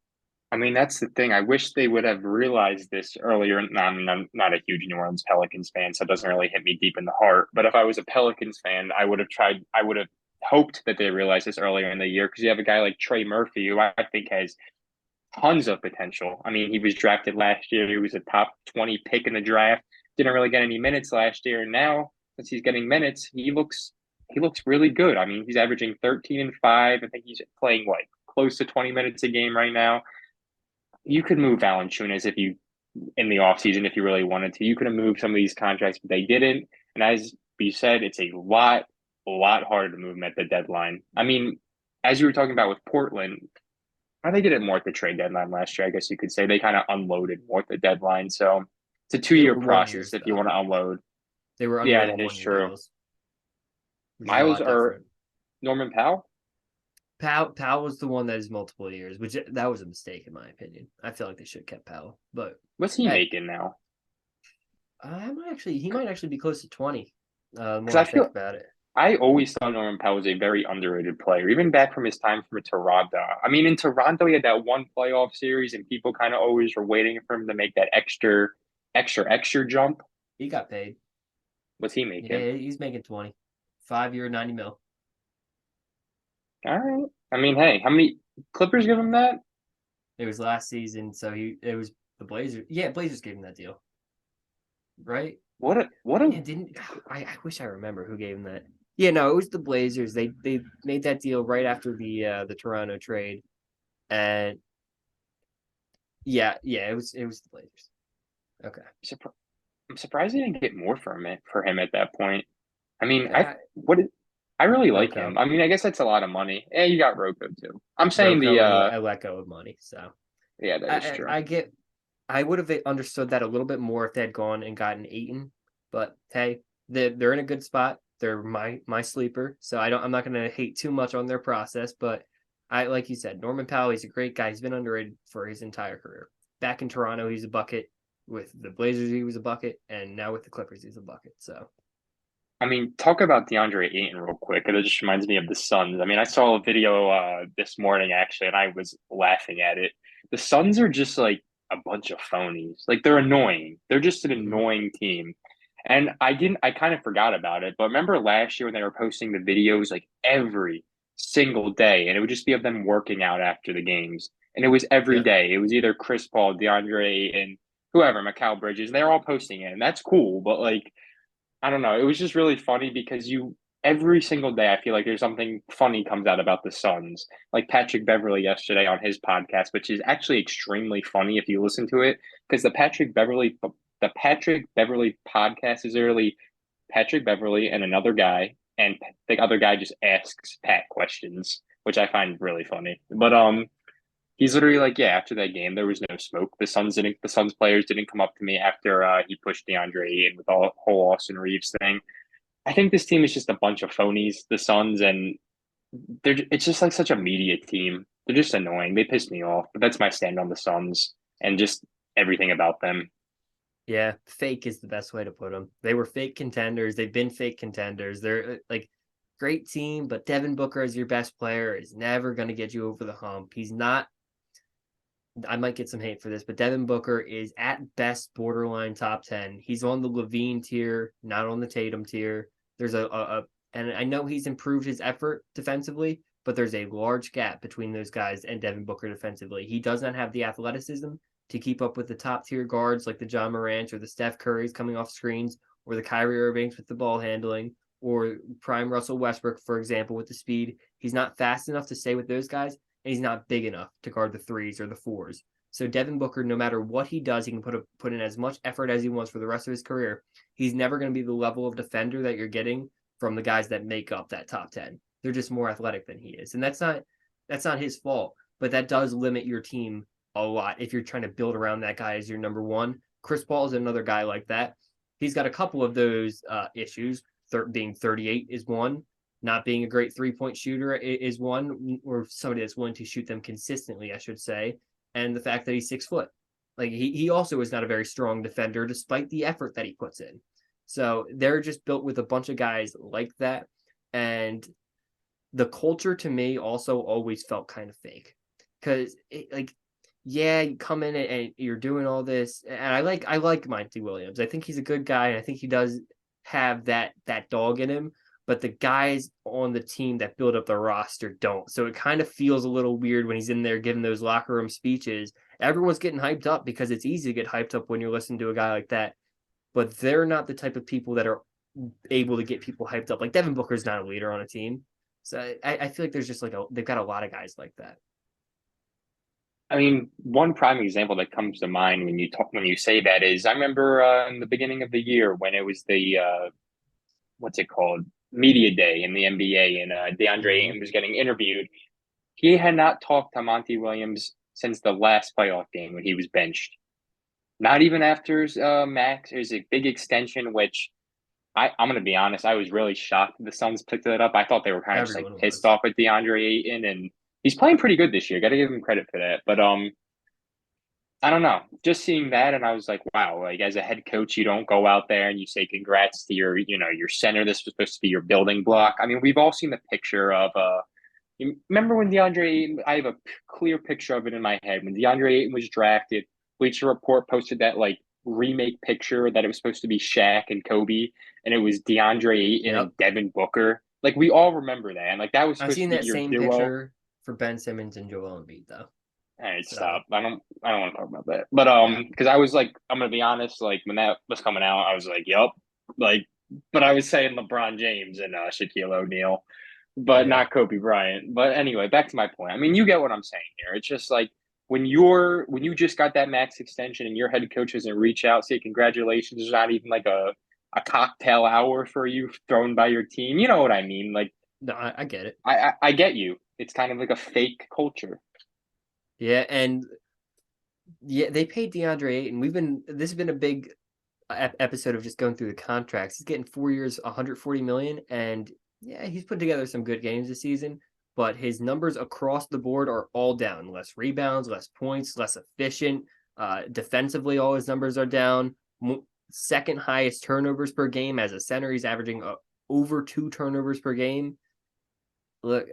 I mean, that's the thing. I wish they would have realized this earlier. No, I'm not a huge New Orleans Pelicans fan, so it doesn't really hit me deep in the heart. But if I was a Pelicans fan, I would have hoped that they realized this earlier in the year because you have a guy like Trey Murphy, who I think has tons of potential. I mean, he was drafted last year. He was a top 20 pick in the draft. Didn't really get any minutes last year. And now, since he's getting minutes, he looks really good. I mean, he's averaging 13 and 5. I think he's playing like close to 20 minutes a game right now. You could move Valanciunas if you in the offseason if you really wanted to. You could have moved some of these contracts, but they didn't. And as you said, it's a lot harder to move them at the deadline. I mean, as you were talking about with Portland, they did it more at the trade deadline last year. I guess you could say they kind of unloaded more at the deadline. So it's a They two-year were one process years if you though. want to unload. They were Yeah, unrated that is 1 year true. deals, which is a Miles lot or different. Norman Powell? Powell was the one that is multiple years, which that was a mistake in my opinion. I feel like they should have kept Powell, but What's he hey, making now? he might actually be close to 20. The Because more I I think feel about it, I always thought Norman Powell was a very underrated player, even back from his time from Toronto. I mean, in Toronto, he had that one playoff series, and people kind of always were waiting for him to make that extra jump. he got paid. What's he making? Yeah, he's making 20, 5 year, 90 mil. All right. I mean, hey, how many Clippers give him that? It was last season, so it was the Blazers. Yeah, Blazers gave him that deal, right? What a Yeah, didn't I wish I remember who gave him that. Yeah, no, it was the Blazers. They made that deal right after the Toronto trade, and yeah, it was the Blazers. Okay. surpri- I'm surprised he didn't get more for him at that point. I mean, Uh, I really like him. Roko, I mean, I guess that's a lot of money. Yeah, you got Rocco too. I'm saying Roko, and a Echo of money. So yeah, that is true. I get. I would have understood that a little bit more if they had gone and gotten Aiton, but hey, they're in a good spot. They're my sleeper, so I'm not going to hate too much on their process. But I like you said, Norman Powell, he's a great guy. He's been underrated for his entire career. Back in Toronto, he's a bucket. With the Blazers, he was a bucket, and now with the Clippers, he's a bucket. So I mean, talk about DeAndre Ayton real quick. It just reminds me of the Suns. I mean, I saw a video this morning actually, and I was laughing at it. The Suns are just like a bunch of phonies. Like they're annoying. They're just an mhm. annoying team. And I kind of forgot about it. But remember last year when they were posting the videos like every single day, and it would just be of them working out after the games. And it was every Yeah, day. It was either Chris Paul, DeAndre Ayton, whoever, Mikal Bridges. They're all posting it, and that's cool. But like I don't know. It was just really funny because you every single day I feel like there's something funny comes out about the Suns. Like Patrick Beverly yesterday on his podcast, which is actually extremely funny if you listen to it, because the Patrick Beverly podcast is really Patrick Beverly and another guy, and the other guy just asks Pat questions, which I find really funny. But he's literally like, yeah, after that game, there was no smoke. The Suns players didn't come up to me after he pushed DeAndre in with the whole Austin Reeves thing. I think this team is just a bunch of phonies, the Suns, and it's just like such a media team. They're just annoying. They piss me off. But that's my stand on the Suns and just everything about them. yeah, fake is the best way to put them. They were fake contenders. They've been fake contenders. They're like great team, but Devin Booker as your best player is never going to get you over the hump. He's not. I might get some hate for this, but Devin Booker is at best borderline top 10. He's on the Levine tier, not on the Tatum tier. There's and I know he's improved his effort defensively, but there's a large gap between those guys and Devin Booker defensively. He does not have the athleticism to keep up with the top tier guards like the John Morant or the Steph Currys coming off screens, or the Kyrie Irvings with the ball handling, or prime Russell Westbrook, for example, with the speed. He's not fast enough to stay with those guys, and he's not big enough to guard the threes or the fours. So Devin Booker, no matter what he does, he can put in as much effort as he wants for the rest of his career. He's never going to be the level of defender that you're getting from the guys that make up that top 10. They're just more athletic than he is. And that's not his fault, but that does limit your team a lot if you're trying to build around that guy as your number one. Chris Paul is another guy like that. He's got a couple of those issues. Being 38 is one. Not being a great three-point shooter is one, or somebody that's willing to shoot them consistently, I should say. And the fact that he's 6 foot. Like he also is not a very strong defender, despite the effort that he puts in. So they're just built with a bunch of guys like that. And the culture to me also always felt kind of fake. Because yeah, you come in and you're doing all this. And I like Monty Williams. I think he's a good guy, and I think he does have that dog in him. But the guys on the team that build up the roster don't. So it kind of feels a little weird when he's in there giving those locker room speeches. Everyone's getting hyped up because it's easy to get hyped up when you're listening to a guy like that. But they're not the type of people that are able to get people hyped up. Like Devin Booker's not a leader on a team. So I feel like there's just they've got a lot of guys like that. I mean, one prime example that comes to mind when you say that is I remember in the beginning of the year when it was the what's it called, media day in the NBA, and DeAndre Ayton was getting interviewed. He had not talked to Monty Williams since the last playoff game when he was benched. Not even after Max. It was a big extension, which I'm going to be honest, I was really shocked the Suns picked that up. I thought they were kind of just like Everyone pissed was. off at DeAndre Ayton, and he's playing pretty good this year. Got to give him credit for that. But I don't know. Just seeing that, and I was like, wow, like as a head coach, you don't go out there and you say congrats to your center. This was supposed to be your building block. I mean, we've all seen the picture of you remember when DeAndre Ayton, I have a clear picture of it in my head. When DeAndre Ayton was drafted, Bleacher Report posted that like remake picture that it was supposed to be Shaq and Kobe, and it was DeAndre Ayton Yep. and Devin Booker. Like we all remember that. And like that was I've supposed to seen be that your same duo. picture for Ben Simmons and Joel Embiid, though. All right, So stop. I don't want to talk about that. But yeah, because I was like, I'm gonna be honest, like when that was coming out, I was like, yup. Like, but I was saying LeBron James and Shaquille O'Neal, but yeah. not Kobe Bryant. But anyway, back to my point. I mean, you get what I'm saying here. It's just like when you just got that max extension and your head coach doesn't reach out, say congratulations. There's not even like a cocktail hour for you thrown by your team. You know what I mean? Like No, I get it. I get you. It's kind of like a fake culture. Yeah, and yeah, they paid DeAndre Ayton. This has been a big episode of just going through the contracts. He's getting 4 years, 140 million, and yeah, he's put together some good games this season. But his numbers across the board are all down. Less rebounds, less points, less efficient. Defensively, all his numbers are down. Second highest turnovers per game as a center. He's averaging over 2 turnovers per game. Look,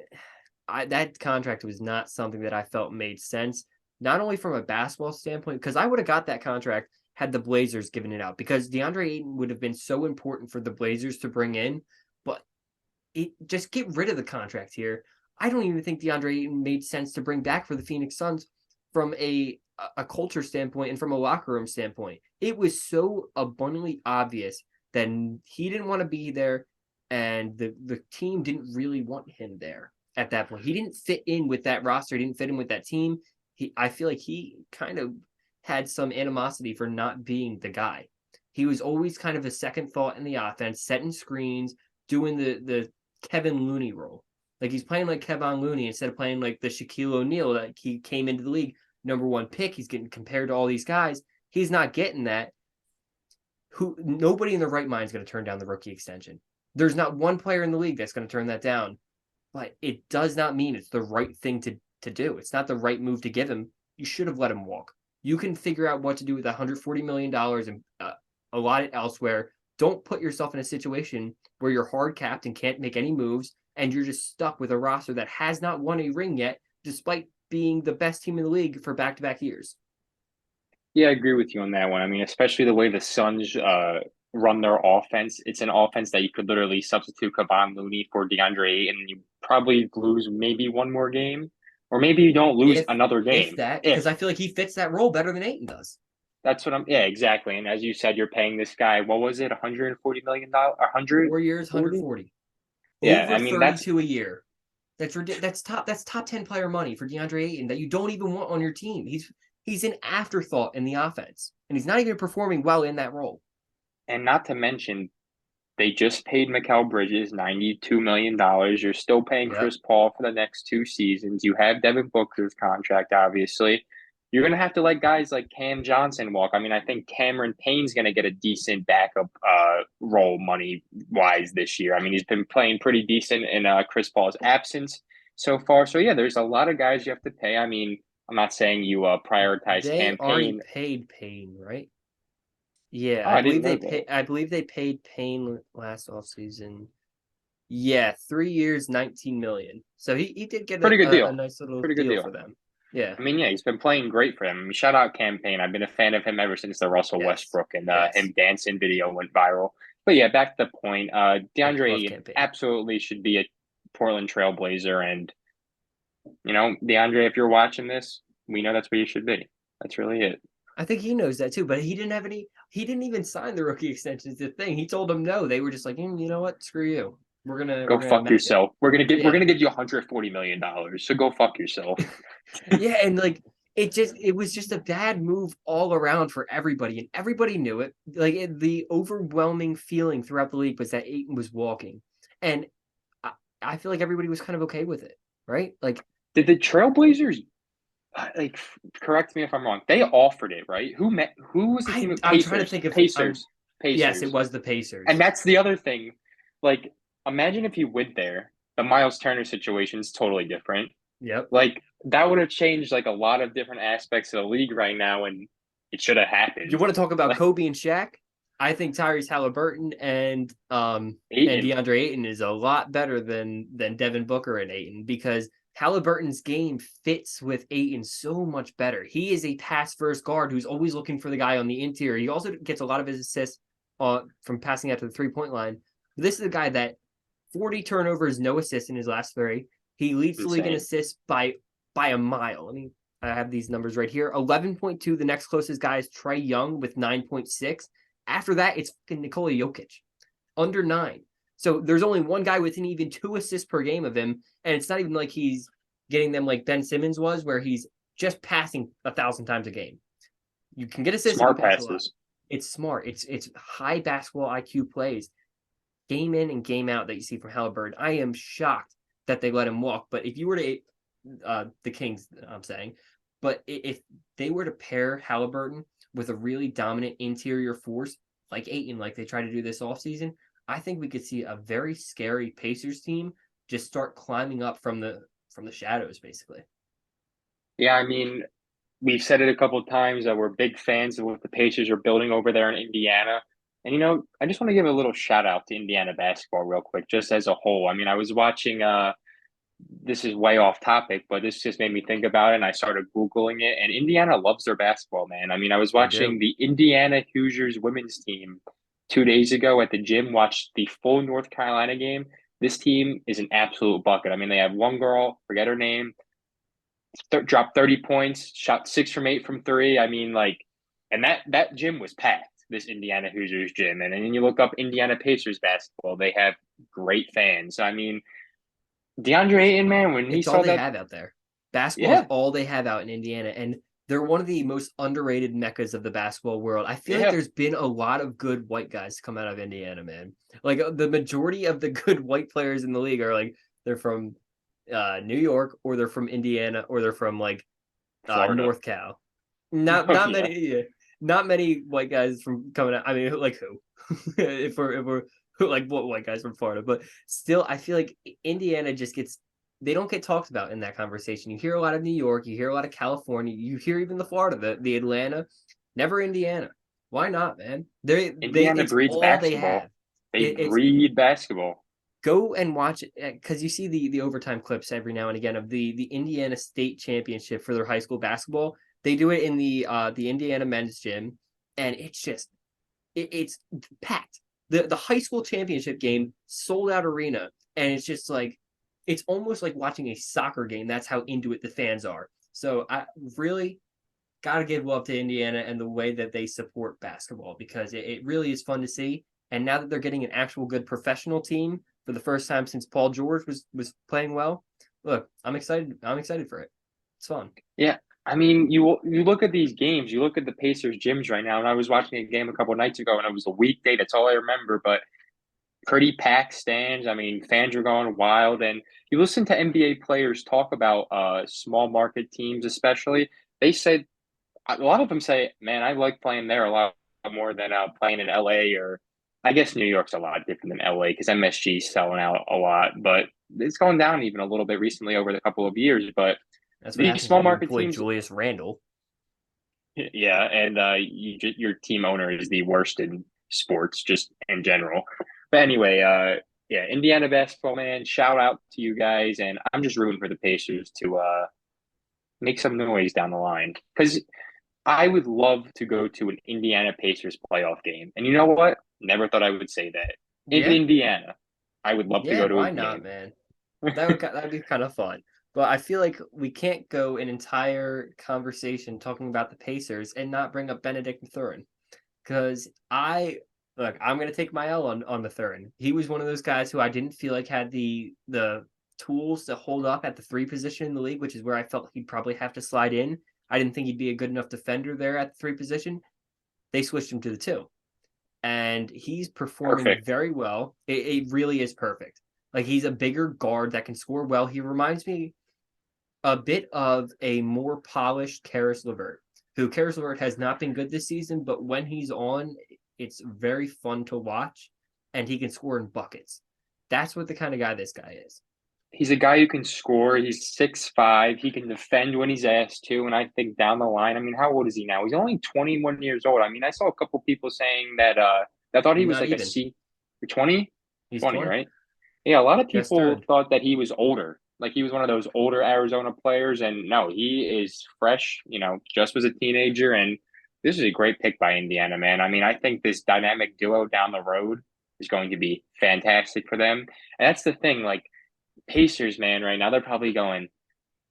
that contract was not something that I felt made sense. Not only from a basketball standpoint, because I would have got that contract had the Blazers given it out, because DeAndre Ayton would have been so important for the Blazers to bring in. But just get rid of the contract here. I don't even think DeAndre Ayton made sense to bring back for the Phoenix Suns from a culture standpoint and from a locker room standpoint. It was so abundantly obvious that he didn't want to be there, and the team didn't really want him there at that point. He didn't fit in with that roster. He didn't fit in with that team. I feel like he kind of had some animosity for not being the guy. He was always kind of a second thought in the offense, setting screens, doing the Kevin Looney role. Like he's playing like Kevin Looney instead of playing like the Shaquille O'Neal that he came into the league number one pick. He's getting compared to all these guys. He's not getting that. Nobody in their right mind is going to turn down the rookie extension. There's not one player in the league that's going to turn that down, but it does not mean it's the right thing to do. It's not the right move to give him. You should have let him walk. You can figure out what to do with $140 million and allot it elsewhere. don't put yourself in a situation where you're hard capped and can't make any moves, and you're just stuck with a roster that has not won a ring yet, despite being the best team in the league for back-to-back years. Yeah, I agree with you on that one. I mean, especially the way the Suns run their offense. It's an offense that you could literally substitute Kevon Looney for DeAndre Ayton, and you probably lose maybe one more game, or maybe you don't lose If another if game. that, because If I feel like he fits that role better than Ayton does. that's what I'm, yeah, exactly. And as you said, you're paying this guy, what was it, $140 million, 4 years, 140? 140, Yeah, I over mean that's 32 a year. That's top 10 player money for DeAndre Ayton that you don't even want on your team. He's an afterthought in the offense, and he's not even performing well in that role. and not to mention they just paid Mikal Bridges $92 million. You're still paying Yep. Chris Paul for the next 2 seasons. You have Devin Booker's contract, obviously. You're gonna have to let guys like Cam Johnson walk. I mean, I think Cameron Payne's gonna get a decent backup role money wise this year. I mean, he's been playing pretty decent in Chris Paul's absence so far. So yeah, there's a lot of guys you have to pay. I mean, I'm not saying you prioritize They already campaign. paid Payne, right? Yeah, Oh, I didn't know that. I believe they paid Payne last offseason. Yeah, 3 years, 19 million. So he did get Pretty good a deal. nice little Pretty good deal deal. for them. Yeah. I mean, yeah, he's been playing great for him. I mean, shout out Campaign. I've been a fan of him ever since the Russell Yes. Westbrook and Yes. him dancing video went viral. But yeah, back to the point. Love DeAndre Ayton campaign. absolutely should be a Portland Trailblazer. And, DeAndre, if you're watching this, we know that's where you should be. That's really it. I think he knows that too, but he didn't even sign the rookie extensions. The thing, he told them no. They were just like, you know what? Screw you. Go We're gonna fuck match it. yourself. We're Yeah. gonna give you $140 million. So go fuck yourself. Yeah, and like it was just a bad move all around for everybody, and everybody knew it. Like the overwhelming feeling throughout the league was that Aiton was walking, and I, I feel like everybody was kind of okay with it, right? Like Did the Trailblazers like correct me if I'm wrong? They offered it, right? Who was the team of I'm trying to Pacers? think of Pacers. yes, it Pacers. was the And Pacers. that's the other thing. Like, imagine if you went there. The Miles Turner situation is totally different. Yep. Like, that would have changed like a lot of different aspects of the league right now, and it should have You happened. want to talk about Like Kobe and Shaq? I think Tyrese Halliburton and Aiton, DeAndre Ayton is a lot better than Devin Booker and Ayton because Halliburton's game fits with Ayton so much better. He is a pass first guard who's always looking for the guy on the interior. He also gets a lot of his assists from passing out to the 3 point line. This is a guy that 40 turnovers, no assists in his last three. He leads the league in insane. assists by a mile. I mean, I have these numbers right here. 11.2. The next closest guy is Trae Young with 9.6. After that, it's Nikola Jokic, under 9. So there's only one guy within even 2 assists per game of him, and it's not even like he's getting them like Ben Simmons was, where he's just passing 1,000 times a game. You can get assists if you Smart pass a lot. passes. It's smart. It's high basketball IQ plays, game in and game out that you see from Halliburton. I am shocked that they let him walk. But if you were to the Kings, I'm saying, but if they were to pair Halliburton with a really dominant interior force like Ayton, like they try to do this offseason, I think we could see a very scary Pacers team just start climbing up from the shadows, basically. Yeah, I mean, we've said it a couple of times that we're big fans of what the Pacers are building over there in Indiana. And I just want to give a little shout out to Indiana basketball real quick, just as a whole. I mean, I was watching this is way off topic, but this just made me think about it and I started Googling it. And Indiana loves their basketball, man. I mean, I was They watching do. the Indiana Hoosiers women's team 2 days ago at the gym, watched the full North Carolina game. This team is an absolute bucket. I mean, they have one girl, forget her name, dropped 30 points, shot 6 from 8 from three. I mean, like, and that gym was packed, this Indiana Hoosiers gym. And then you look up Indiana Pacers basketball, they have great fans. I mean, DeAndre Ayton, man, when he It's all saw they that, have out there. Basketball is yeah, all they have out in Indiana, and they're one of the most underrated meccas of the basketball world. I feel like yeah, there's been a lot of good white guys come out of Indiana, man. Like the majority of the good white players in the league are like they're from New York or they're from Indiana or they're from like Florida. North Cal. Oh, Not yeah. many not many white guys from coming out. I mean, like who? If we're like what white guys from Florida, but still, I feel like Indiana just gets they don't get talked about in that conversation. You hear a lot of New York, you hear a lot of California, you hear even the Florida, the Atlanta, never Indiana. Why not, man? Indiana It's breeds all they basketball. have. They It's breed basketball. go and watch it because you see the overtime clips every now and again of the Indiana State Championship for their high school basketball. They do it in the Indiana men's gym, and it's just it's packed. The high school championship game sold out arena, and it's just like it's almost like watching a soccer game. That's how into it the fans are. So I really got to give love to Indiana and the way that they support basketball because it really is fun to see. And now that they're getting an actual good professional team for the first time since Paul George was playing well, look, I'm excited. I'm excited for it. It's fun. Yeah, I mean, you look at these games, you look at the Pacers gyms right now, and I was watching a game a couple of nights ago, and it was a weekday. That's all I remember, but pretty packed stands. I mean, fans are going wild, and you listen to NBA players talk about small market teams, especially. They said a lot of them say, "Man, I like playing there a lot more than playing in LA or." I guess New York's a lot different than LA because MSG's selling out a lot, but it's gone down even a little bit recently over the couple of years. But That's what these happens when small you market employ teams, Julius Randle. yeah, and your team owner is the worst in sports, just in general. But anyway, yeah, Indiana basketball man, shout out to you guys, and I'm just rooting for the Pacers to make some noise down the line because I would love to go to an Indiana Pacers playoff game. And you know what? Never thought I would say that. In Yeah, Indiana, I would love to yeah. go to a Why not, game. man? That'd be kind of fun. But I feel like we can't go an entire conversation talking about the Pacers and not bring up Benedict Mathurin. Because I look, I'm gonna take my L on Mathurin. He was one of those guys who I didn't feel like had the tools to hold up at the three position in the league, which is where I felt he'd probably have to slide in. I didn't think he'd be a good enough defender there at the three position. They switched him to the two, and he's performing Perfect. very well. It really is perfect. Like he's a bigger guard that can score well. He reminds me a bit of a more polished Karis LeVert, who Karis LeVert has not been good this season, but when he's on, it's very fun to watch, and he can score in buckets. That's what the kind of guy this guy is. He's a guy who can score. He's 6'5". He can defend when he's asked to. And I think down the line, I mean, how old is he now? He's only 21 years old. I mean, I saw a couple people saying that I thought he was Not like a even. C 20, He's 20, 20. right? Yeah, a lot of Just people turned. thought that he was older. Like he was one of those older Arizona players. And no, he is fresh, just was a teenager. And this is a great pick by Indiana, man. I mean, I think this dynamic duo down the road is going to be fantastic for them. And that's the thing, like, Pacers, man, right now they're probably going,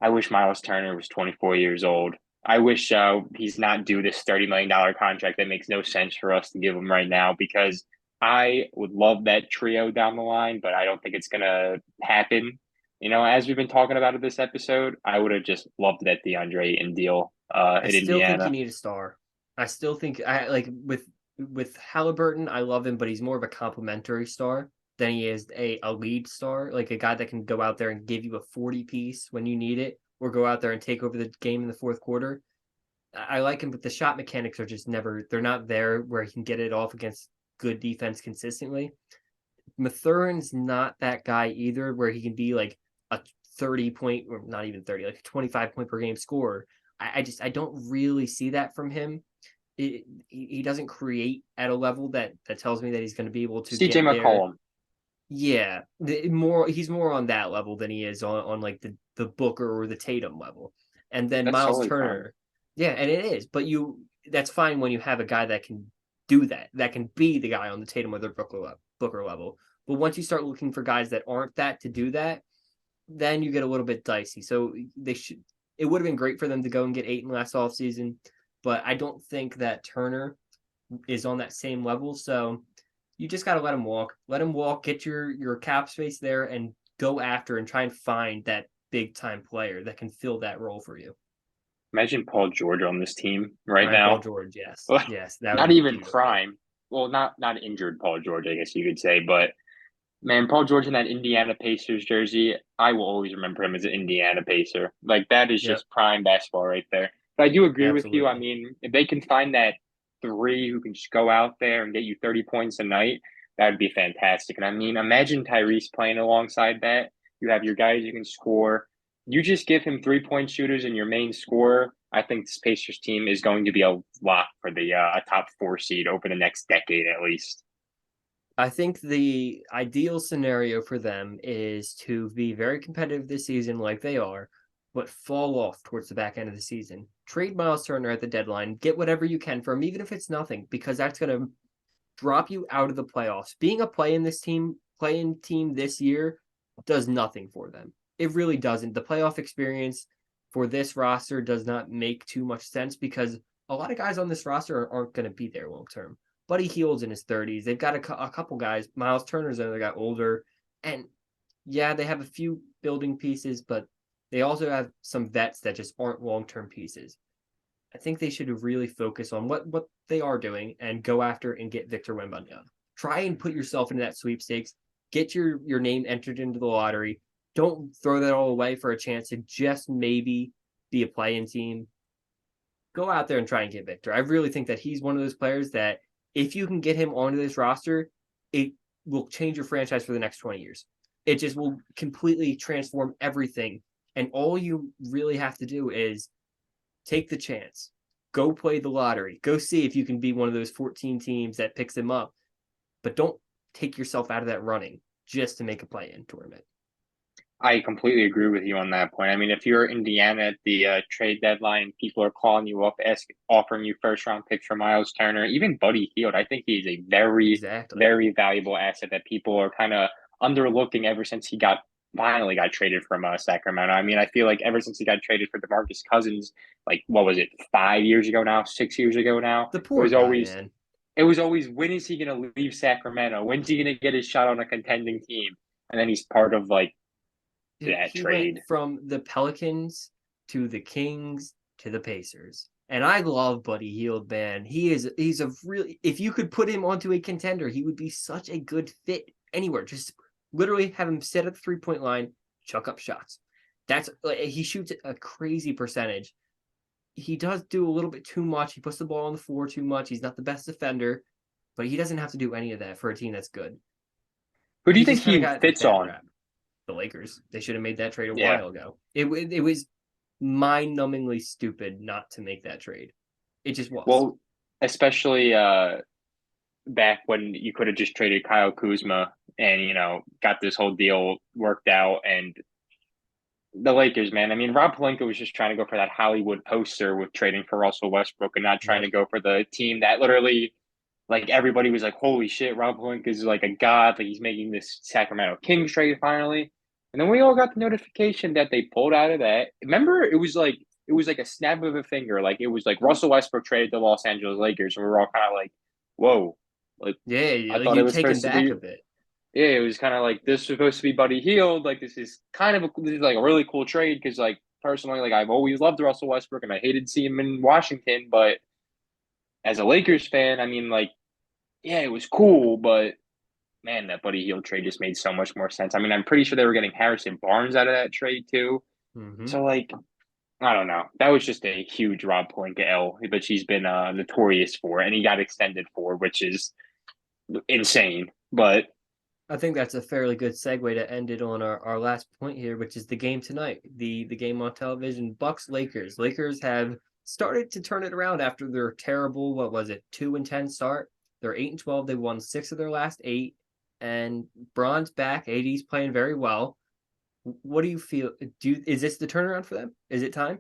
I wish Miles Turner was 24 years old. I wish he's not due this $30 million contract that makes no sense for us to give him right now because I would love that trio down the line, but I don't think it's going to happen. As we've been talking about it this episode, I would have just loved that DeAndre Ayton deal I at still think you Indiana. need a star. I still think I like with Halliburton. I love him, but he's more of a complimentary star than he is a lead star, like a guy that can go out there and give you a 40 piece when you need it, or go out there and take over the game in the fourth quarter. I like him, but the shot mechanics are just never. They're not there where he can get it off against good defense consistently. Mathurin's not that guy either, where he can be like a 30 point, or not even 30, like a 25 point per game scorer. I don't really see that from him. He doesn't create at a level that tells me that he's going to be able to CJ get there. McCollum, Yeah, he's more on that level than he is on like the Booker or the Tatum level. And then that's Miles totally fine. Turner, yeah, and it is, but that's fine when you have a guy that can do that, that can be the guy on the Tatum or the Booker level. But once you start looking for guys that aren't that to do that, then you get a little bit dicey. So they should. It would have been great for them to go and get Aiton last offseason, but I don't think that Turner is on that same level. So you just got to let him walk. Let him walk. Get your cap space there and go after and try and find that big time player that can fill that role for you. Imagine Paul George on this team right Prime Paul now. George, yes, yes, that would Not be even beautiful. prime. Well, not injured Paul George, I guess you could say, but man, Paul George in that Indiana Pacers jersey, I will always remember him as an Indiana Pacer. Like that is Yep, just prime basketball right there. But I do agree with you. I absolutely. mean, if they can find that three who can just go out there and get you 30 points a night, that would be fantastic. And I mean, imagine Tyrese playing alongside that. You have your guys you can score. You just give him 3-point shooters and your main scorer. I think this Pacers team is going to be a lock for the a top 4 seed over the next decade at least. I think the ideal scenario for them is to be very competitive this season, like they are, but fall off towards the back end of the season. Trade Miles Turner at the deadline, get whatever you can for him, even if it's nothing, because that's going to drop you out of the playoffs. Being a play-in team this year does nothing for them. It really doesn't. The playoff experience for this roster does not make too much sense because a lot of guys on this roster aren't going to be there long term. Buddy Hield's in his 30s. They've got a couple guys. Miles Turner's another guy older. And yeah, they have a few building pieces, but they also have some vets that just aren't long-term pieces. I think they should really focus on what they are doing and go after and get Victor Wembanyama. Try and put yourself into that sweepstakes. Get your name entered into the lottery. Don't throw that all away for a chance to just maybe be a play-in team. Go out there and try and get Victor. I really think that he's one of those players that if you can get him onto this roster, it will change your franchise for the next 20 years. It just will completely transform everything. And all you really have to do is take the chance. Go play the lottery. Go see if you can be one of those 14 teams that picks him up. But don't take yourself out of that running just to make a play-in tournament. I completely agree with you on that point. I mean, if you're Indiana at the trade deadline, people are calling you up, offering you first round picks for Miles Turner, even Buddy Hield. I think he's a very, Exactly. very valuable asset that people are kind of underlooking ever since he finally got traded from Sacramento. I mean, I feel like ever since he got traded for DeMarcus Cousins, like what was it, 5 years ago now, 6 years ago now, The poor guy, man. it was always when is he going to leave Sacramento? When's he going to get his shot on a contending team? And then he's part of like Dude, that he went trade. from the Pelicans to the Kings to the Pacers. And I love Buddy Hield, man. He's a really if you could put him onto a contender, he would be such a good fit anywhere. Just literally have him sit at the 3-point line, chuck up shots. That's like he shoots a crazy percentage. He does do a little bit too much. He puts the ball on the floor too much. He's not the best defender, but he doesn't have to do any of that for a team that's good. Who do you He think just kind of he got a fits bad on? rap. The Lakers. They should have made that trade a Yeah. while ago. It was mind-numbingly stupid not to make that trade. It just was. Well, especially back when you could have just traded Kyle Kuzma and got this whole deal worked out. And the Lakers, man, I mean, Rob Pelinka was just trying to go for that Hollywood poster with trading for Russell Westbrook and not trying Yep. to go for the team that literally, like, everybody was like, holy shit, Rob Pelinka is like a god. Like, he's making this Sacramento Kings trade finally. And then we all got the notification that they pulled out of that. Remember, it was like a snap of a finger. Like, it was like Russell Westbrook traded the Los Angeles Lakers, and we were all kind of like, whoa. Like, Yeah, I like thought it you was taken supposed to back be, a bit. yeah, it was kind of like this was supposed to be Buddy Hield. Like, this is like a really cool trade because, like, personally, like, I've always loved Russell Westbrook and I hated to see him in Washington. But as a Lakers fan, I mean, like, yeah, it was cool, but man, that Buddy Hield trade just made so much more sense. I mean, I'm pretty sure they were getting Harrison Barnes out of that trade too. Mm-hmm. So, like, I don't know. That was just a huge Rob Pelinka L, but she's been notorious for, and he got extended for, which is insane. But I think that's a fairly good segue to end it on our last point here, which is the game tonight. The game on television, Bucks Lakers. Lakers have started to turn it around after their terrible, what was it, 2-10 start. They're 8-12. They won 6 of their last 8. And Braun's back. AD's playing very well. What do you feel? Is this the turnaround for them? Is it time?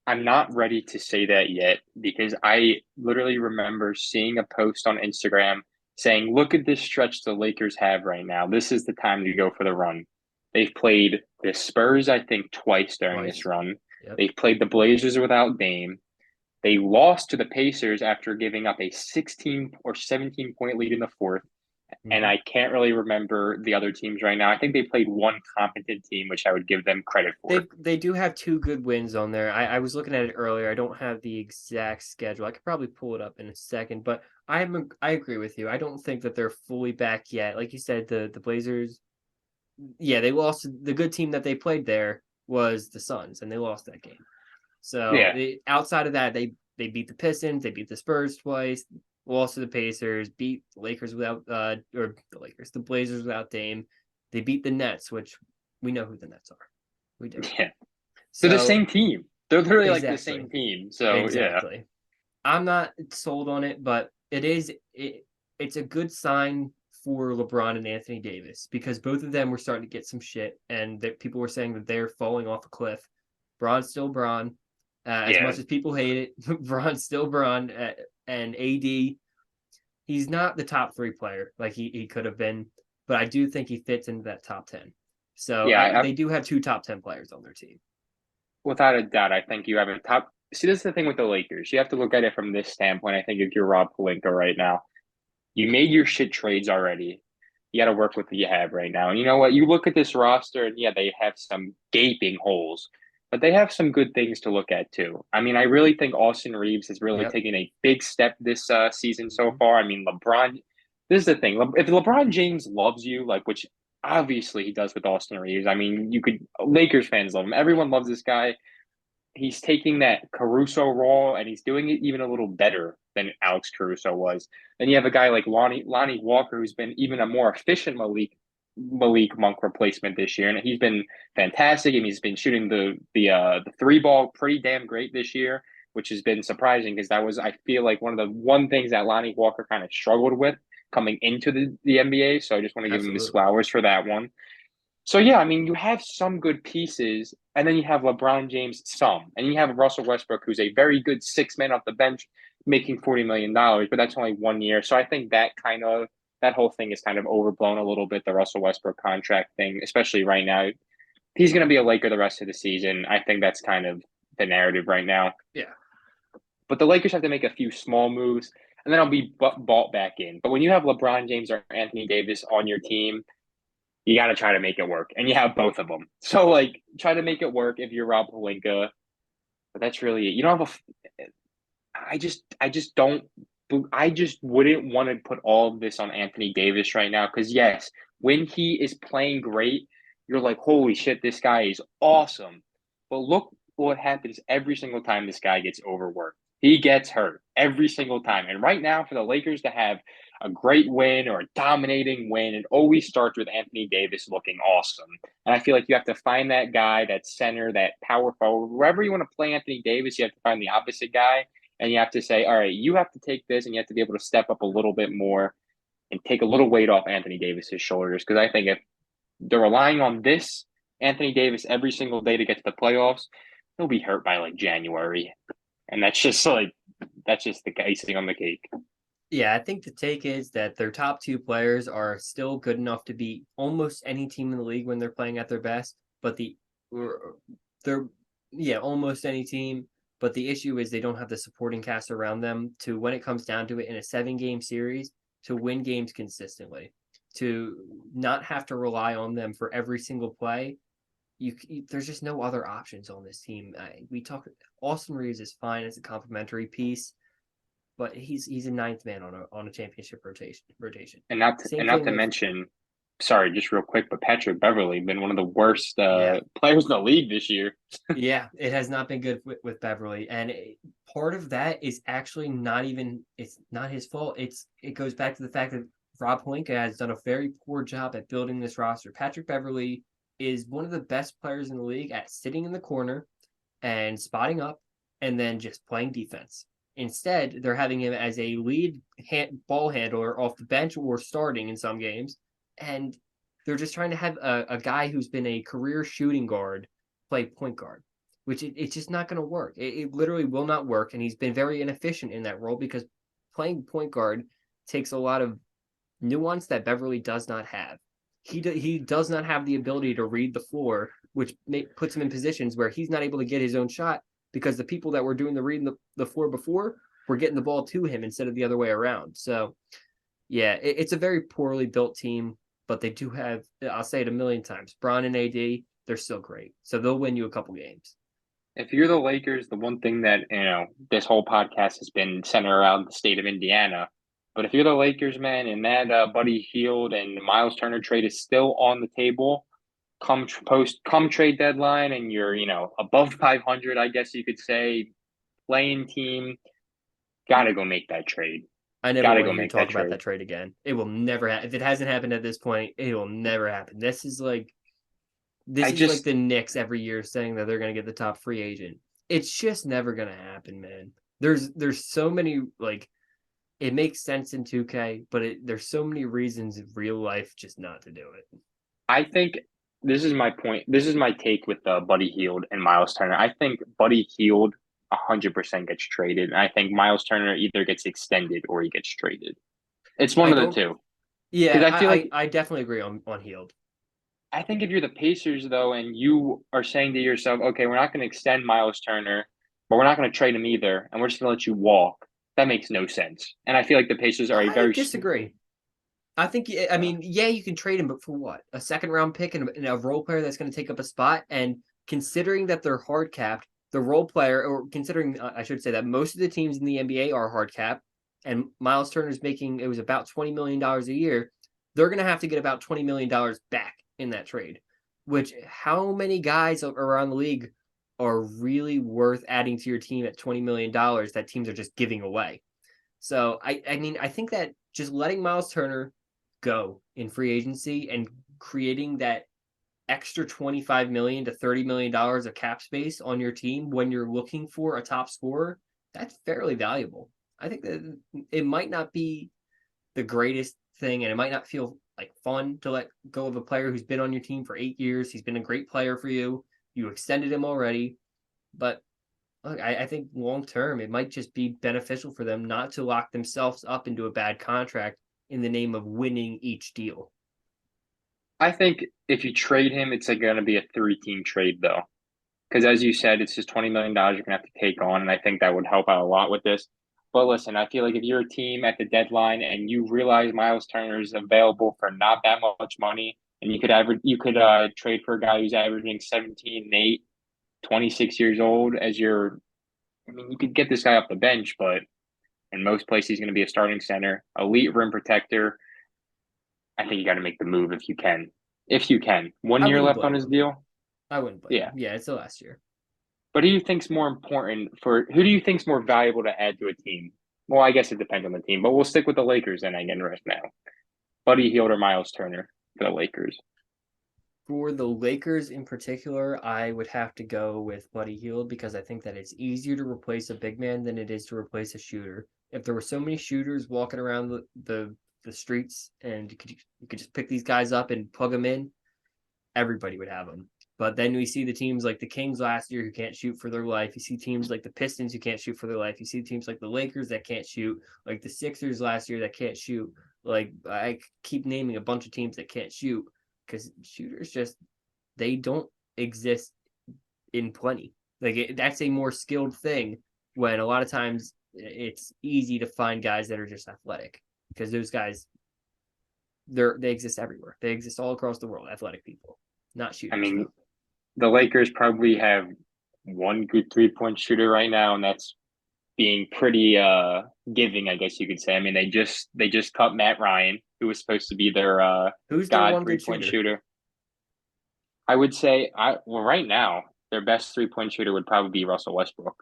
I'm not ready to say that yet because I literally remember seeing a post on Instagram saying, look at this stretch the Lakers have right now. This is the time to go for the run. They've played the Spurs, I think, twice during this Twice. run. Yep. They've played the Blazers without Dame. They lost to the Pacers after giving up a 16 or 17-point lead in the fourth. And Mm-hmm. I can't really remember the other teams right now. I think they played one competent team, which I would give them credit for. They do have 2 good wins on there. I was looking at it earlier. I don't have the exact schedule. I could probably pull it up in a second, but I agree with you. I don't think that they're fully back yet. Like you said, the Blazers, yeah, they lost. The good team that they played there was the Suns, and they lost that game. So Yeah. outside of that, they beat the Pistons, they beat the Spurs twice, lost to the Pacers, beat the Lakers without or the Lakers, the Blazers without Dame. They beat the Nets, which we know who the Nets are. We do. Yeah. They're the So same team. They're literally like the Exactly. same team. So yeah, Exactly. I'm not sold on it, but it's a good sign for LeBron and Anthony Davis because both of them were starting to get some shit, and that people were saying that they're falling off a cliff. Bron's still Bron. As yeah. much as people hate it, Bron's still Bron, and AD. He's not the top three player like he could have been, but I do think he fits into that top 10. So Yeah, they do have two top 10 players on their team. without a doubt, I think you have a top. See, this is the thing with the Lakers. You have to look at it from this standpoint. I think if you're Rob Pelinka right now, you made your shit trades already. You got to work with what you have right now. And you know what? You look at this roster, and yeah, they have some gaping holes, but they have some good things to look at too. I mean, I really think Austin Reeves has really Yep. taken a big step this season so Mhm. far. I mean, LeBron. This is the thing. If LeBron James loves you, like which obviously he does with Austin Reeves. I mean, you could Lakers fans love him. Everyone loves this guy. He's taking that Caruso role and he's doing it even a little better than Alex Caruso was. Then you have a guy like Lonnie Walker, who's been even a more efficient Malik Monk replacement this year, and he's been fantastic. And he's been shooting the three ball pretty damn great this year, which has been surprising because that was I feel like one of the one things that Lonnie Walker kind of struggled with coming into the NBA. So I just want to give him his Absolutely. flowers for that one. So yeah, I mean, you have some good pieces, and then you have LeBron James some, and you have Russell Westbrook, who's a very good six man off the bench, making $40 million, but that's only 1 year. So I think that whole thing is kind of overblown a little bit. The Russell Westbrook contract thing, especially right now, he's going to be a Laker the rest of the season. I think that's kind of the narrative right now. Yeah. But the Lakers have to make a few small moves, and then I'll be bought back in. But when you have LeBron James or Anthony Davis on your team, you got to try to make it work, and you have both of them. So like, try to make it work if you're Rob Pelinka. But that's really it. You don't have a. I just don't. I just wouldn't want to put all of this on Anthony Davis right now because yes, when he is playing great, you're like, holy shit, this guy is awesome. But look what happens every single time this guy gets overworked. He gets hurt every single time. And right now, for the Lakers to have a great win or a dominating win, it always starts with Anthony Davis looking awesome. And I feel like you have to find that guy, that center, that power forward, wherever you want to play Anthony Davis, you have to find the opposite guy. And you have to say, all right, you have to take this and you have to be able to step up a little bit more and take a little weight off Anthony Davis's shoulders. Because I think if they're relying on this Anthony Davis every single day to get to the playoffs, he'll be hurt by like January. And that's just the icing on the cake. Yeah, I think the take is that their top two players are still good enough to beat almost any team in the league when they're playing at their best. But they're yeah, almost any team. But the issue is they don't have the supporting cast around them to when it comes down to it in a 7 game series to win games consistently, to not have to rely on them for every single play. There's just no other options on this team. We talk Austin Reeves is fine as a complementary piece, but he's a ninth man on a championship rotation. And Same not thing to with mention, sorry, just real quick, but Patrick Beverly been one of the worst yeah. players in the league this year. Yeah, it has not been good with Beverly, and part of that is actually not even it's not his fault. It goes back to the fact that Rob Pelinka has done a very poor job at building this roster. Patrick Beverly is one of the best players in the league at sitting in the corner and spotting up and then just playing defense. Instead, they're having him as a lead ball handler off the bench or starting in some games, and they're just trying to have a guy who's been a career shooting guard play point guard, which it's just not going to work. It literally will not work, and he's been very inefficient in that role because playing point guard takes a lot of nuance that Beverly does not have. He does not have the ability to read the floor, which puts him in positions where he's not able to get his own shot because the people that were doing the reading the floor before were getting the ball to him instead of the other way around. So, yeah, it's a very poorly built team, but they do have, I'll say it a million times, Bron and AD, they're still great. So they'll win you a couple games. If you're the Lakers, the one thing that this whole podcast has been centered around the state of Indiana. But if you're the Lakers, man, and that Buddy Hield and Miles Turner trade is still on the table, come trade deadline, and you're above 500, I guess you could say, playing team, gotta go make that trade. I never Gotta want go to hear make talk that about trade. that trade again. It will never happen. If it hasn't happened at this point, it will never happen. This I is like just the Knicks every year saying that they're going to get the top free agent. it's just never gonna happen, man. There's so many like it makes sense in 2K, but there's so many reasons in real life just not to do it. I think this is my point. This is my take with Buddy Hield and Miles Turner. I think Buddy Hield 100% gets traded, and I think Miles Turner either gets extended or he gets traded. It's one I of the don't. two. Yeah, Because I feel like I definitely agree on Healed. I think if you're the Pacers though, and you are saying to yourself, okay, we're not going to extend Miles Turner, but we're not going to trade him either, and we're just going to let you walk. That makes no sense. And I feel like the Pacers are a I very disagree. I think I mean, yeah, you can trade him, but for what? A second round pick and a role player that's going to take up a spot. And considering that they're hard capped, the role player, or considering I should say that most of the teams in the NBA are hard capped, and Miles Turner's making it was about $20 million a year, they're going to have to get about $20 million back in that trade. Which how many guys around the league are really worth adding to your team at $20 million that teams are just giving away? So I mean I think that just letting Miles Turner go in free agency and creating that extra 25 million to 30 million dollars of cap space on your team when you're looking for a top scorer, that's fairly valuable. I think that it might not be the greatest thing and it might not feel like fun to let go of a player who's been on your team for 8 years. He's been a great player for you. You extended him already, but look, I think long term it might just be beneficial for them not to lock themselves up into a bad contract in the name of winning each deal. I think if you trade him, it's like going to be a three-team trade though. Because as you said, it's just $20 million you're gonna have to take on, and I think that would help out a lot with this. But listen, I feel like if you're a team at the deadline and you realize Miles Turner is available for not that much money, and you could trade for a guy who's averaging 17 and 8, 26 years old as your I mean, you could get this guy off the bench, but in most places he's gonna be a starting center, elite rim protector. I think you gotta make the move if you can. If you can. One I year wouldn't left on blame his him. deal. I wouldn't blame Yeah. him. Yeah, it's the last year. But who do you think's more valuable to add to a team? Well, I guess it depends on the team, but we'll stick with the Lakers then again right now. Buddy Hield or Miles Turner for the Lakers. For the Lakers in particular, I would have to go with Buddy Hield because I think that it's easier to replace a big man than it is to replace a shooter. If there were so many shooters walking around the streets and you could just pick these guys up and plug them in, everybody would have them. But then we see the teams like the Kings last year who can't shoot for their life. You see teams like the Pistons who can't shoot for their life. You see teams like the Lakers that can't shoot, like the Sixers last year that can't shoot. Like I keep naming a bunch of teams that can't shoot because shooters just they don't exist in plenty. That's a more skilled thing when a lot of times it's easy to find guys that are just athletic because those guys they exist everywhere. They exist all across the world, athletic people, not I shooters mean, though. the Lakers probably have one good 3-point shooter right now, and that's being pretty giving, I guess you could say. I mean, they just cut Matt Ryan, who was supposed to be their Who's their god one good 3-point shooter? shooter. I would say right now their best 3-point shooter would probably be Russell Westbrook,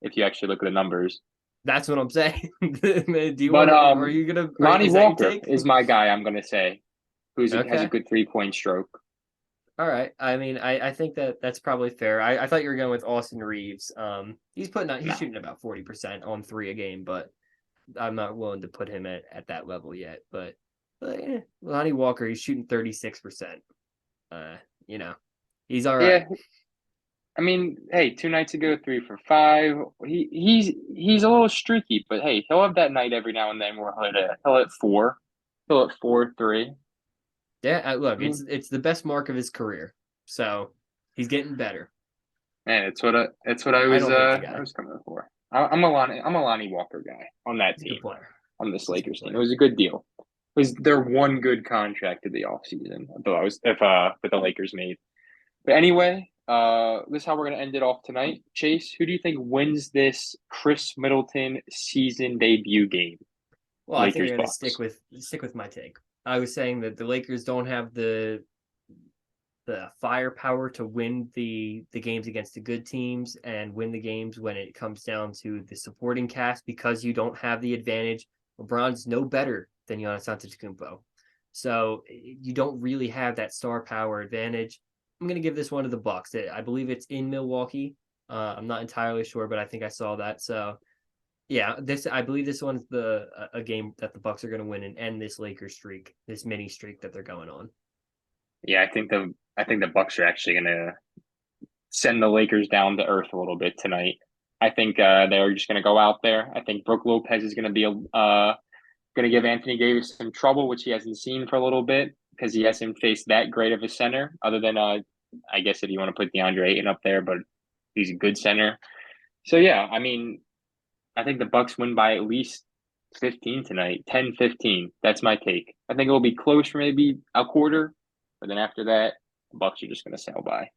if you actually look at the numbers. That's what I'm saying. Do you But want? Are you gonna? Lonnie Is that your Walker take? is my guy. I'm gonna say has a Okay. good 3-point stroke. All right. I mean, I think that that's probably fair. I thought you were going with Austin Reeves. He's No, shooting about 40% on three a game, but I'm not willing to put him at that level yet. But Lonnie Walker, he's shooting 36%. Uh, you know, he's all right. yeah. I mean, hey, 2 nights ago, 3 for 5. He's a little streaky, but hey, he'll have that night every now and then where he'll hit 4, he'll hit 4, 3. Yeah, look, I mean, it's the best mark of his career. So he's getting better. man, it's what I I was don't hate the I guy. was coming for. I'm a Lonnie Walker guy on that He's a good team, player. on this He's a good Lakers team. It player. was a good deal. It was their one good contract of the offseason. I thought I was if that the Lakers made. But anyway, this is how we're gonna end it off tonight. Chase, who do you think wins this Chris Middleton season debut game? Well, I think I'm Lakers going to Bucks. stick with my take. I was saying that the Lakers don't have the firepower to win the games against the good teams and win the games when it comes down to the supporting cast because you don't have the advantage. LeBron's no better than Giannis Antetokounmpo, so you don't really have that star power advantage. I'm going to give this one to the Bucks. I believe it's in Milwaukee. I'm not entirely sure, but I think I saw that. So yeah, this I believe this one's the a game that the Bucks are going to win and end this Lakers streak, this mini streak that they're going on. Yeah, I think the Bucks are actually gonna send the Lakers down to earth a little bit tonight. I think they're just gonna go out there. I think Brook Lopez is gonna be gonna give Anthony Davis some trouble, which he hasn't seen for a little bit because he hasn't faced that great of a center, other than I guess if you want to put DeAndre Ayton up there, but he's a good center. So yeah, I mean, I think the Bucks win by at least 15 tonight, 10-15. That's my take. I think it'll be close for maybe a quarter, but then after that, the Bucks are just going to sail by.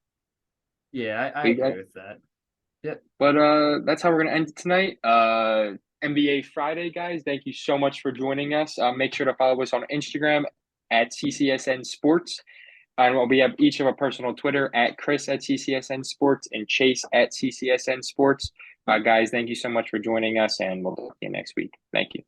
Yeah, I But, agree with that. Yep. but that's how we're going to end it tonight. NBA Friday, guys. Thank you so much for joining us. Make sure to follow us on Instagram at CCSN Sports. And we have each of our personal Twitter at Chris at CCSN Sports and Chase at CCSN Sports. Guys, thank you so much for joining us, and we'll talk to you next week. Thank you.